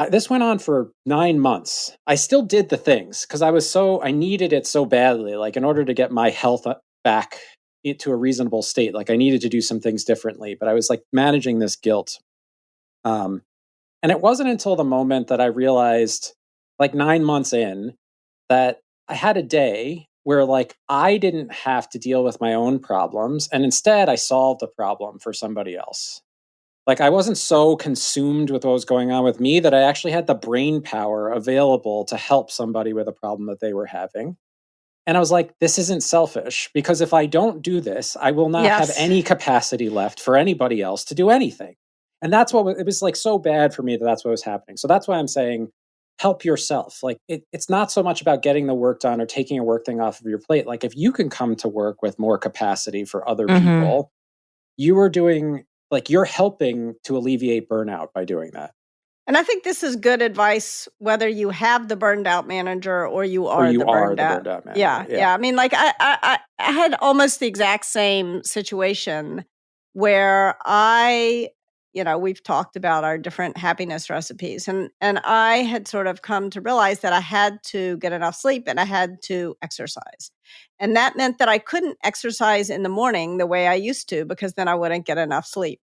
this went on for 9 months. I still did the things because I needed it so badly. In order to get my health back into a reasonable state, I needed to do some things differently, but I was managing this guilt. And it wasn't until the moment that I realized 9 months in that I had a day where I didn't have to deal with my own problems. And instead I solved the problem for somebody else. I wasn't so consumed with what was going on with me that I actually had the brain power available to help somebody with a problem that they were having. And I was like, this isn't selfish, because if I don't do this, I will not have any capacity left for anybody else to do anything. And that's what it was so bad for me that's what was happening. So that's why I'm saying help yourself. It's not so much about getting the work done or taking a work thing off of your plate. If you can come to work with more capacity for other people, you are doing you're helping to alleviate burnout by doing that. And I think this is good advice, whether you have the burned out manager or you are the burned out manager. Yeah. I mean, I had almost the exact same situation where I we've talked about our different happiness recipes, and I had sort of come to realize that I had to get enough sleep and I had to exercise. And that meant that I couldn't exercise in the morning the way I used to, because then I wouldn't get enough sleep.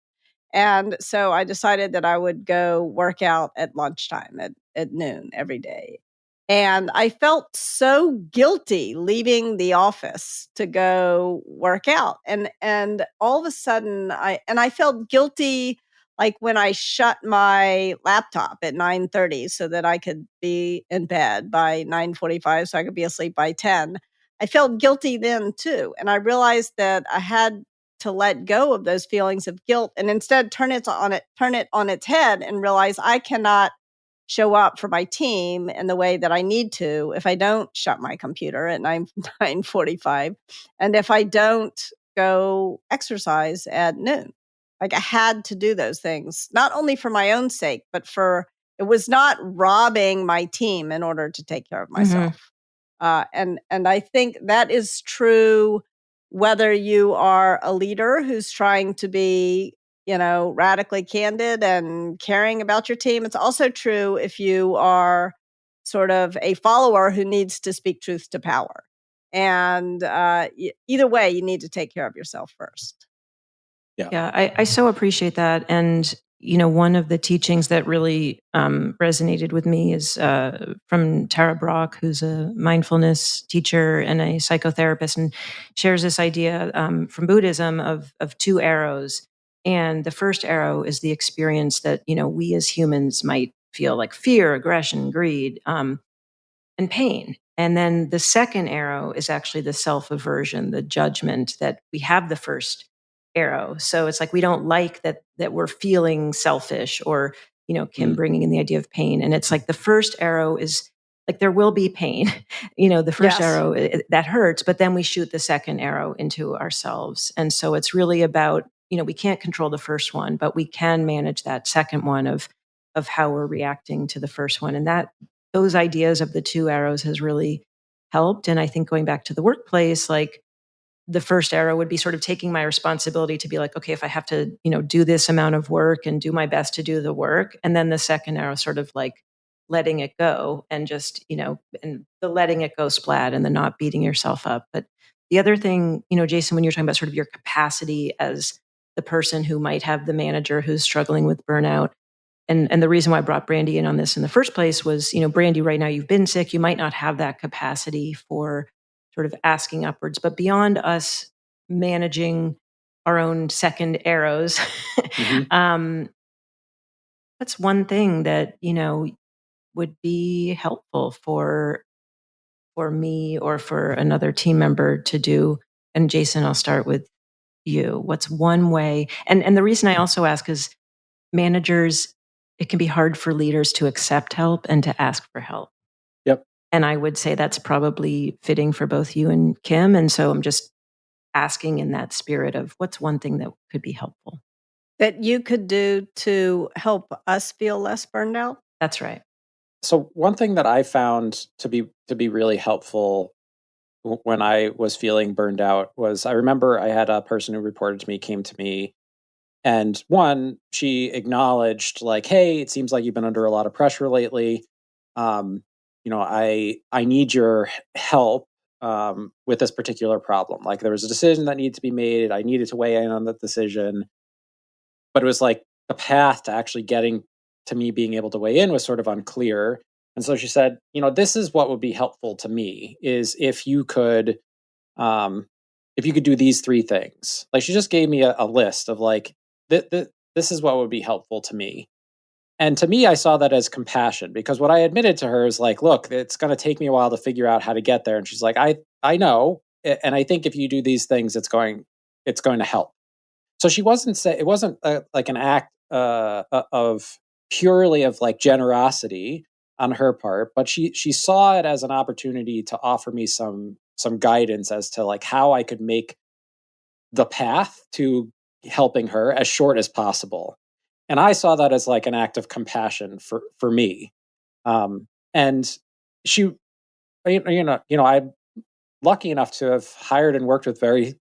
And so I decided that I would go work out at lunchtime at noon every day. And I felt so guilty leaving the office to go work out. And all of a sudden I felt guilty, like when I shut my laptop at 9:30 so that I could be in bed by 9:45 so I could be asleep by 10. I felt guilty then too. And I realized that I had to let go of those feelings of guilt and instead turn it on its head and realize I cannot show up for my team in the way that I need to if I don't shut my computer at 9:45 and if I don't go exercise at noon. Like, I had to do those things, not only for my own sake, but it was not robbing my team in order to take care of myself. And I think that is true whether you are a leader who's trying to be, radically candid and caring about your team. It's also true if you are sort of a follower who needs to speak truth to power. And either way, you need to take care of yourself first. Yeah, I so appreciate that. And, one of the teachings that really resonated with me is from Tara Brach, who's a mindfulness teacher and a psychotherapist, and shares this idea from Buddhism of two arrows. And the first arrow is the experience that, we as humans might feel, like fear, aggression, greed, and pain. And then the second arrow is actually the self-aversion, the judgment that we have the first arrow. So it's like we don't like that we're feeling selfish, or Kim bringing in the idea of pain. And it's like the first arrow is like there will be pain. The first Yes. arrow that hurts, but then we shoot the second arrow into ourselves. And so it's really about, we can't control the first one, but we can manage that second one of how we're reacting to the first one. And those ideas of the two arrows has really helped. And I think going back to the workplace, like the first arrow would be sort of taking my responsibility to be like, okay, if I have to, do this amount of work and do my best to do the work. And then the second arrow, sort of like letting it go and just, and the letting it go splat and the not beating yourself up. But the other thing, Jason, when you're talking about sort of your capacity as the person who might have the manager who's struggling with burnout, and the reason why I brought Brandy in on this in the first place was, Brandy, right now you've been sick. You might not have that capacity for sort of asking upwards, but beyond us managing our own second arrows, that's one thing that, would be helpful for me or for another team member to do. And Jason, I'll start with you. What's one way? And the reason I also ask is managers, it can be hard for leaders to accept help and to ask for help. Yep. And I would say that's probably fitting for both you and Kim. And so I'm just asking in that spirit of what's one thing that could be helpful that you could do to help us feel less burned out? That's right. So one thing that I found to be really helpful when I was feeling burned out was, I remember I had a person who reported to me, came to me, and one, she acknowledged like, hey, it seems like you've been under a lot of pressure lately. I need your help with this particular problem. Like, there was a decision that needed to be made. I needed to weigh in on that decision. But it was like the path to actually getting to me being able to weigh in was sort of unclear. And so she said, this is what would be helpful to me, is if you could do these three things. Like, she just gave me a list of like, this is what would be helpful to me. And to me, I saw that as compassion, because what I admitted to her is like, look, it's going to take me a while to figure out how to get there. And she's like, I know. And I think if you do these things, it's going to help. So she wasn't it wasn't like an act of purely of like generosity on her part, but she saw it as an opportunity to offer me some guidance as to like how I could make the path to helping her as short as possible. And I saw that as like an act of compassion for me. And she, I'm lucky enough to have hired and worked with very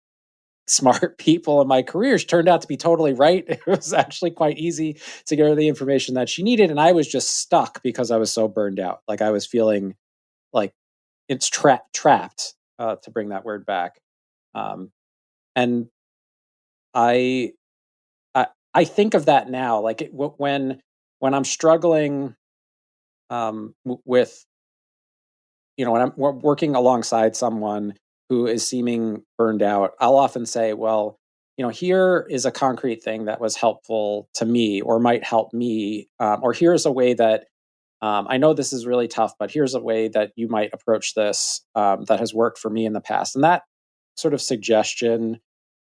smart people in my career. She turned out to be totally right. It was actually quite easy to get her the information that she needed. And I was just stuck because I was so burned out. Like I was feeling like it's trapped, to bring that word back. And I, I think of that now, like when I'm struggling with, when I'm working alongside someone who is seeming burned out, I'll often say, well, here is a concrete thing that was helpful to me or might help me, or here's a way that I know this is really tough, but here's a way that you might approach this that has worked for me in the past. And that sort of suggestion,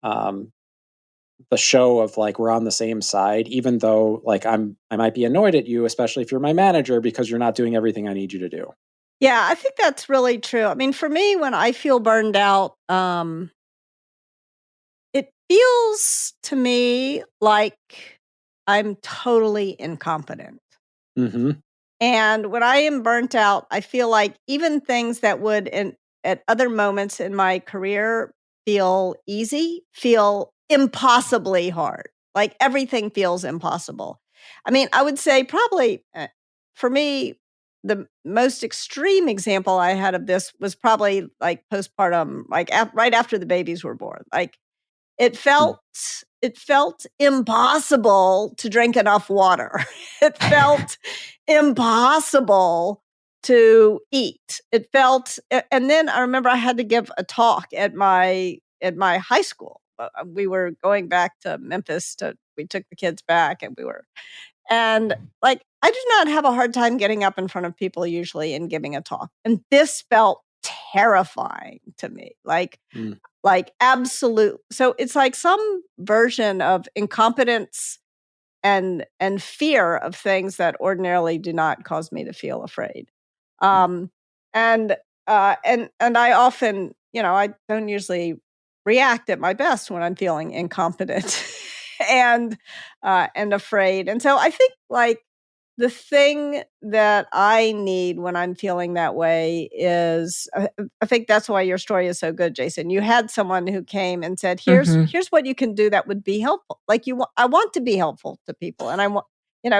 the show of like we're on the same side, even though like I might be annoyed at you, especially if you're my manager, because you're not doing everything I need you to do. Yeah, I think that's really true. I mean, for me, when I feel burned out, it feels to me like I'm totally incompetent. Mm-hmm. And when I am burnt out, I feel like even things that would at other moments in my career feel easy, feel impossibly hard. Like everything feels impossible. I mean, I would say probably for me, the most extreme example I had of this was probably like postpartum, like right after the babies were born. Like it felt impossible to drink enough water. It felt impossible to eat. It felt, and then I remember I had to give a talk at my high school. We were going back to Memphis we took the kids back and like, I do not have a hard time getting up in front of people usually and giving a talk. And this felt terrifying to me. Like absolute. So it's like some version of incompetence and fear of things that ordinarily do not cause me to feel afraid. And I often, I don't usually react at my best when I'm feeling incompetent and afraid. And so I think like the thing that I need when I'm feeling that way is, I think that's why your story is so good, Jason. You had someone who came and said, "Here's what you can do that would be helpful." Like I want to be helpful to people, and I want,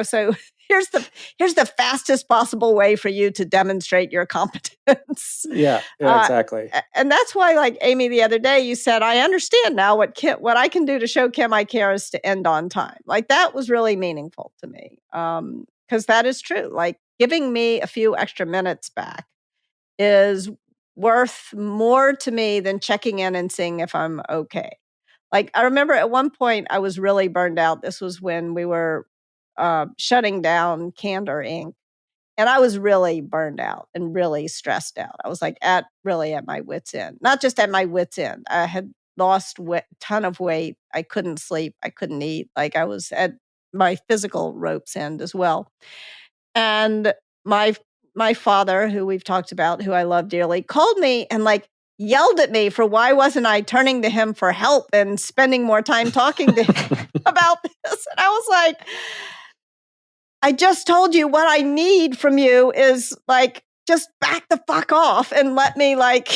so here's the fastest possible way for you to demonstrate your competence. Yeah, exactly. And that's why, like Amy, the other day, you said, "I understand now what I can do to show Kim I care is to end on time." Like that was really meaningful to me. Because that is true. Like giving me a few extra minutes back is worth more to me than checking in and seeing if I'm okay. Like I remember at one point I was really burned out. This was when we were shutting down Candor Inc. And I was really burned out and really stressed out. I was like at my wit's end. Not just at my wit's end. I had lost a ton of weight. I couldn't sleep. I couldn't eat. Like I was at my physical rope's end as well. And my father, who we've talked about, who I love dearly, called me and like yelled at me for why wasn't I turning to him for help and spending more time talking to him about this. And I was like, I just told you what I need from you is like, just back the fuck off and let me like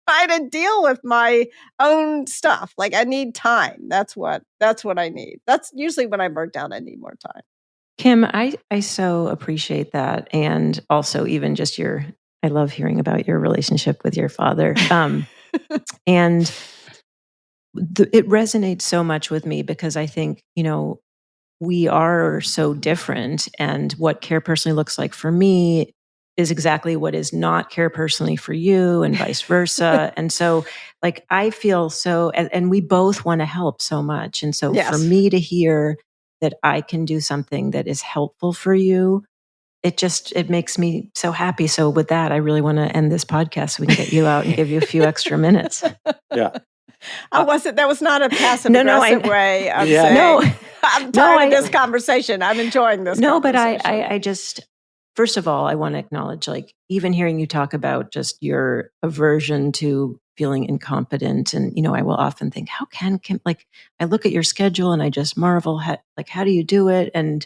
try to deal with my own stuff. Like I need time. That's what I need. That's usually when I'm burnt out, I need more time. Kim, I so appreciate that. And also even just I love hearing about your relationship with your father. And it resonates so much with me because I think, we are so different, and what care personally looks like for me is exactly what is not care personally for you, and vice versa. And so like, I feel so, and we both want to help so much. And so for me to hear that I can do something that is helpful for you, it makes me so happy. So with that, I really want to end this podcast so we can get you out and give you a few extra minutes. Yeah. That was not a passive aggressive way of saying, I'm tired of this conversation. I'm enjoying this conversation. But I just, first of all, I want to acknowledge, like, even hearing you talk about just your aversion to feeling incompetent. And, I will often think, how can Kim, like, I look at your schedule and I just marvel, how do you do it? And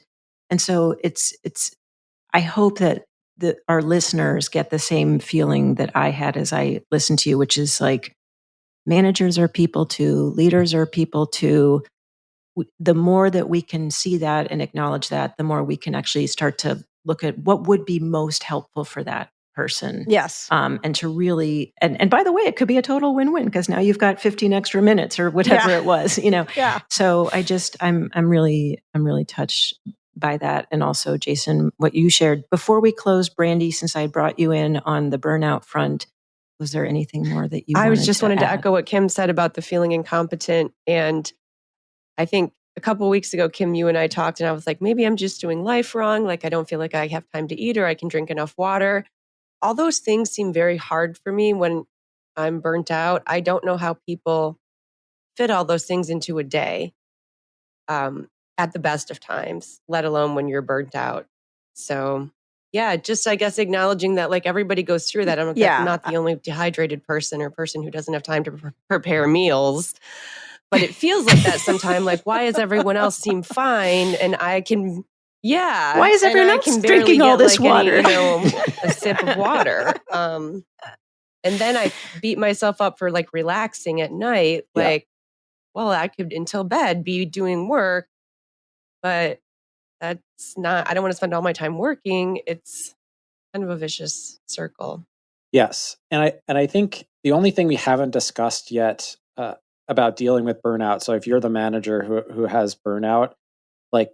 so I hope that our listeners get the same feeling that I had as I listened to you, which is like, managers are people too, leaders are people too. The more that we can see that and acknowledge that, the more we can actually start to look at what would be most helpful for that person. Yes. And to really, and by the way, it could be a total win-win because now you've got 15 extra minutes or whatever it was, Yeah. So I'm really touched by that. And also, Jason, what you shared before we close, Brandy, since I brought you in on the burnout front, was there anything more that you wanted to echo what Kim said about the feeling incompetent. And I think a couple of weeks ago, Kim, you and I talked, and I was like, maybe I'm just doing life wrong. Like, I don't feel like I have time to eat or I can drink enough water. All those things seem very hard for me when I'm burnt out. I don't know how people fit all those things into a day at the best of times, let alone when you're burnt out. So yeah, just I guess acknowledging that like everybody goes through that. I'm not the only dehydrated person or person who doesn't have time to prepare meals. But it feels like that sometimes. Like, why does everyone else seem fine and I can? Yeah. Why is everyone else drinking all this water? A sip of water. And then I beat myself up for like relaxing at night. Like, well, I could until bed be doing work, but that's not. I don't want to spend all my time working. It's kind of a vicious circle. Yes, and I think the only thing we haven't discussed yet about dealing with burnout. So if you're the manager who has burnout, like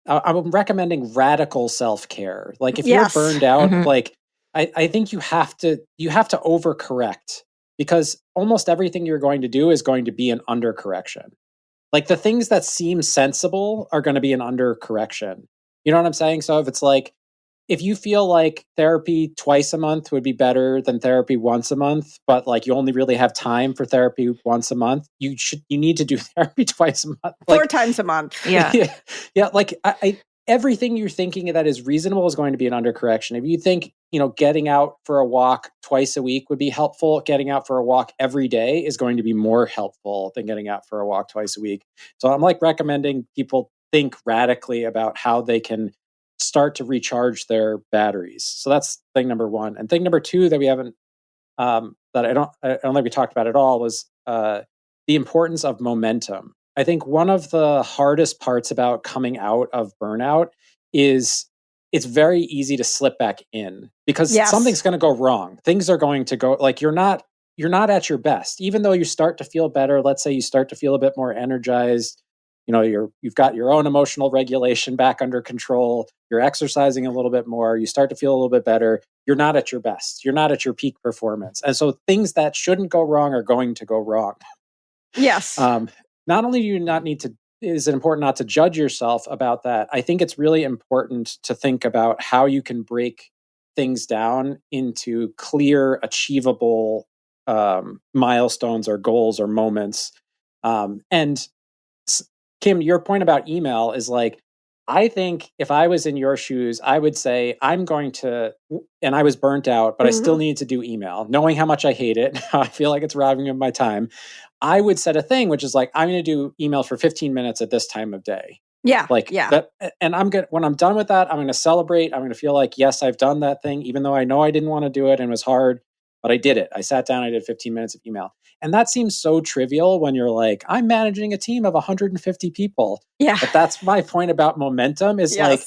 I'm recommending radical self-care. Like if you're burned out, like I think you have to overcorrect because almost everything you're going to do is going to be an undercorrection. Like the things that seem sensible are going to be an undercorrection. You know what I'm saying? So if it's like, if you feel like therapy twice a month would be better than therapy once a month, but like you only really have time for therapy once a month, you need to do therapy twice a month. Like, 4 times a month. Yeah. Yeah. Like everything you're thinking that is reasonable is going to be an undercorrection. If you think, getting out for a walk twice a week would be helpful, getting out for a walk every day is going to be more helpful than getting out for a walk twice a week. So I'm like recommending people think radically about how they can start to recharge their batteries. So that's thing number one. And thing number two that we haven't, that I don't think we talked about at all was the importance of momentum. I think one of the hardest parts about coming out of burnout is it's very easy to slip back in because something's going to go wrong. Things are going to go like you're not at your best, even though you start to feel better. Let's say you start to feel a bit more energized. You've got your own emotional regulation back under control. You're exercising a little bit more. You start to feel a little bit better. You're not at your best. You're not at your peak performance. And so things that shouldn't go wrong are going to go wrong. Yes. Not only do you not need to, is it important not to judge yourself about that? I think it's really important to think about how you can break things down into clear, achievable milestones or goals or moments. And Kim, your point about email is like, I think if I was in your shoes, I would say I'm going to, and I was burnt out, but I still need to do email, knowing how much I hate it. I feel like it's robbing me of my time. I would set a thing, which is like, I'm going to do email for 15 minutes at this time of day. Yeah. That, and when I'm done with that, I'm going to celebrate. I'm going to feel like, yes, I've done that thing, even though I know I didn't want to do it and it was hard, but I did it. I sat down, I did 15 minutes of email. And that seems so trivial when you're like, I'm managing a team of 150 people. Yeah. But that's my point about momentum is like,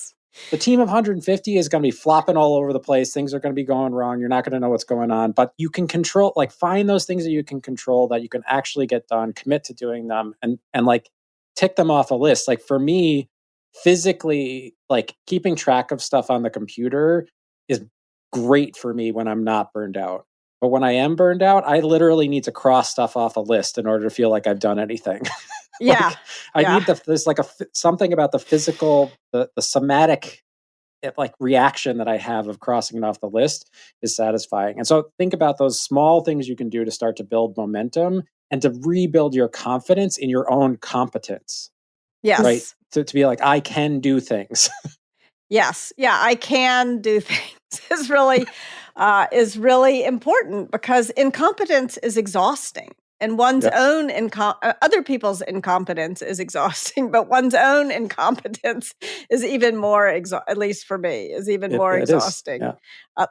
the team of 150 is going to be flopping all over the place. Things are going to be going wrong. You're not going to know what's going on, but you can control, like find those things that you can control that you can actually get done, commit to doing them and like tick them off a list. Like for me, physically, like keeping track of stuff on the computer is great for me when I'm not burned out. But when I am burned out, I literally need to cross stuff off a list in order to feel like I've done anything. I need there's like something about the physical, the somatic like reaction that I have of crossing it off the list is satisfying. And so think about those small things you can do to start to build momentum and to rebuild your confidence in your own competence. Yes. Right. To be like, I can do things. Yes. Yeah, I can do things is really important because incompetence is exhausting. And one's own other people's incompetence is exhausting, but one's own incompetence is even more at least for me, is even more exhausting. Yeah.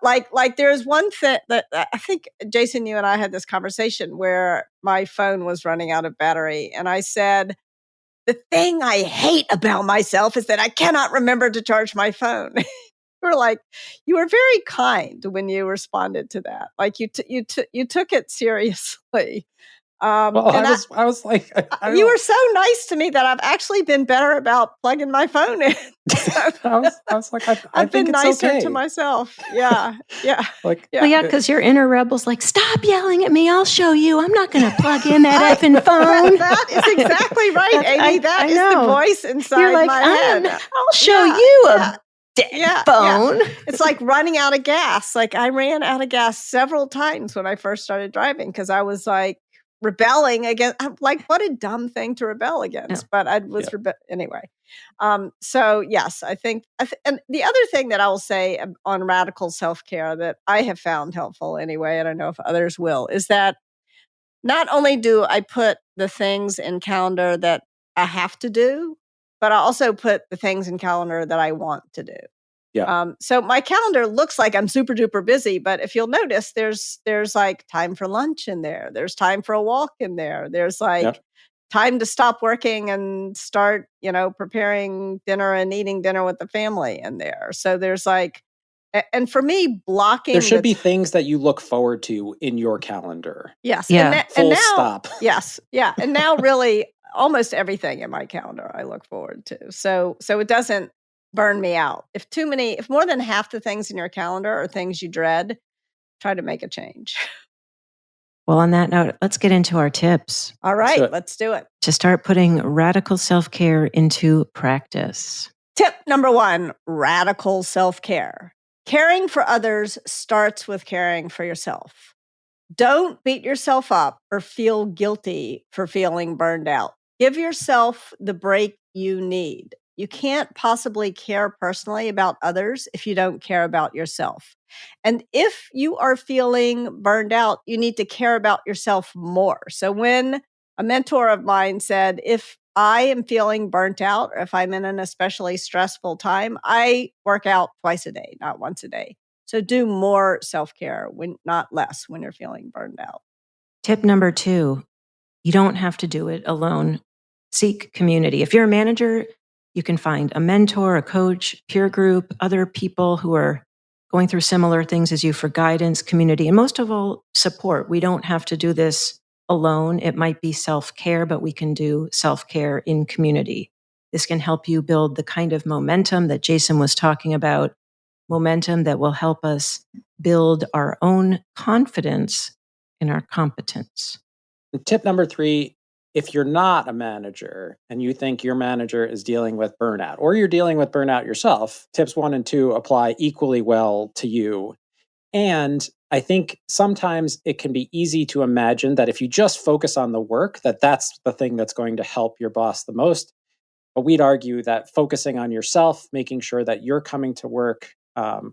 Like there's one thing that I think, Jason, you and I had this conversation where my phone was running out of battery, and I said, the thing I hate about myself is that I cannot remember to charge my phone. You were very kind when you responded to that. Like you took it seriously. Well, I was like, you were so nice to me that I've actually been better about plugging my phone in. I was like, I've been nicer okay to myself. Yeah. Because your inner rebel's like, stop yelling at me. I'll show you. I'm not going to plug in that effing phone. That is exactly right, Amy. That is the voice inside my head. I'll show you a phone. Yeah. It's like running out of gas. Like I ran out of gas several times when I first started driving because I was like rebelling against. Like, what a dumb thing to rebel against. But I was anyway. So yes, I think. And the other thing that I will say on radical self-care that I have found helpful anyway, I don't know if others will, is that not only do I put the things in calendar that I have to do, but I also put the things in calendar that I want to do. Yeah. So my calendar looks like I'm super duper busy, but if you'll notice, there's like time for lunch in there. There's time for a walk in there. There's like time to stop working and start, preparing dinner and eating dinner with the family in there. So there's like, and for me, blocking. There should be things that you look forward to in your calendar. Yes. Yeah. Full stop. Yes. Yeah. And now really almost everything in my calendar I look forward to. So it doesn't burn me out. If more than half the things in your calendar are things you dread, try to make a change. Well, on that note, let's get into our tips. All right, let's do it. To start putting radical self-care into practice. Tip number 1, radical self-care. Caring for others starts with caring for yourself. Don't beat yourself up or feel guilty for feeling burned out. Give yourself the break you need. You can't possibly care personally about others if you don't care about yourself. And if you are feeling burned out, you need to care about yourself more. So when a mentor of mine said, if I am feeling burnt out, or if I'm in an especially stressful time, I work out twice a day, not once a day. So do more self-care, not less, when you're feeling burned out. Tip number 2, you don't have to do it alone. Seek community. If you're a manager, you can find a mentor, a coach, peer group, other people who are going through similar things as you for guidance, community, and most of all, support. We don't have to do this alone. It might be self-care, but we can do self-care in community. This can help you build the kind of momentum that Jason was talking about, momentum that will help us build our own confidence in our competence. Tip number 3, if you're not a manager and you think your manager is dealing with burnout or you're dealing with burnout yourself, tips 1 and 2 apply equally well to you. And I think sometimes it can be easy to imagine that if you just focus on the work, that's the thing that's going to help your boss the most. But we'd argue that focusing on yourself, making sure that you're coming to work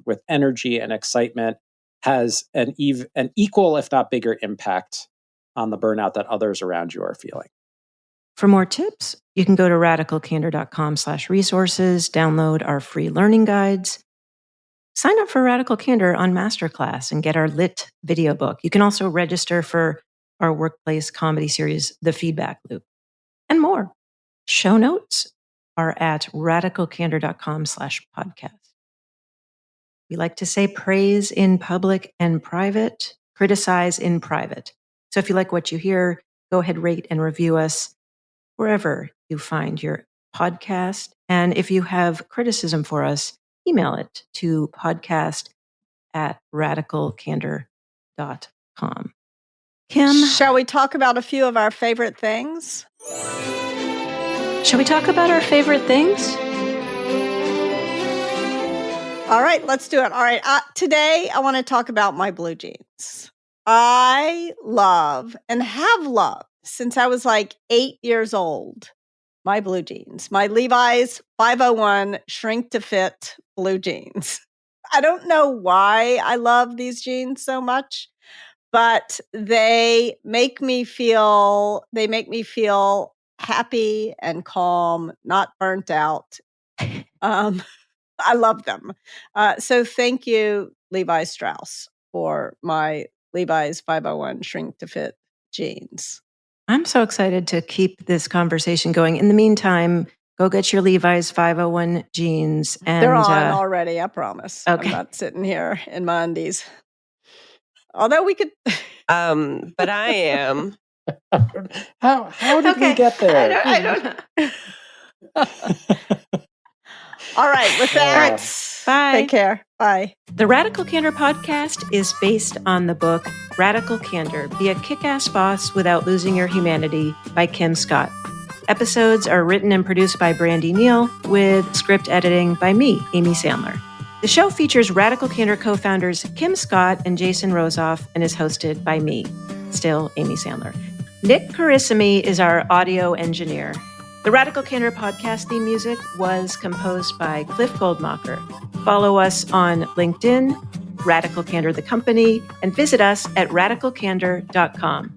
with energy and excitement has an equal, if not bigger, impact on the burnout that others around you are feeling. For more tips, you can go to radicalcandor.com/resources, download our free learning guides, sign up for Radical Candor on Masterclass, and get our lit video book. You can also register for our workplace comedy series, The Feedback Loop, and more. Show notes are at radicalcandor.com/podcast. We like to say praise in public and private, criticize in private. So if you like what you hear, go ahead, rate and review us wherever you find your podcast. And if you have criticism for us, email it to podcast@radicalcandor.com. Kim? Shall we talk about a few of our favorite things? Shall we talk about our favorite things? All right, let's do it. All right, today I want to talk about my blue jeans. I love and have loved since I was like 8 years old, my blue jeans, my Levi's 501 shrink to fit blue jeans. I don't know why I love these jeans so much, but they make me feel happy and calm, not burnt out. I love them. So thank you, Levi Strauss, for my Levi's 501 shrink to fit jeans. I'm so excited to keep this conversation going. In the meantime, go get your Levi's 501 jeans. And they're on already, I promise. Okay. I'm not sitting here in my undies. Although we could... but I am. How did we get there? I don't know. All right, with that, bye. Take care. Bye. The Radical Candor podcast is based on the book Radical Candor, Be a Kick-Ass Boss Without Losing Your Humanity by Kim Scott. Episodes are written and produced by Brandy Neal with script editing by me, Amy Sandler. The show features Radical Candor co-founders Kim Scott and Jason Rosoff and is hosted by me, still Amy Sandler. Nick Carissimi is our audio engineer. The Radical Candor podcast theme music was composed by Cliff Goldmacher. Follow us on LinkedIn, Radical Candor the Company, and visit us at radicalcandor.com.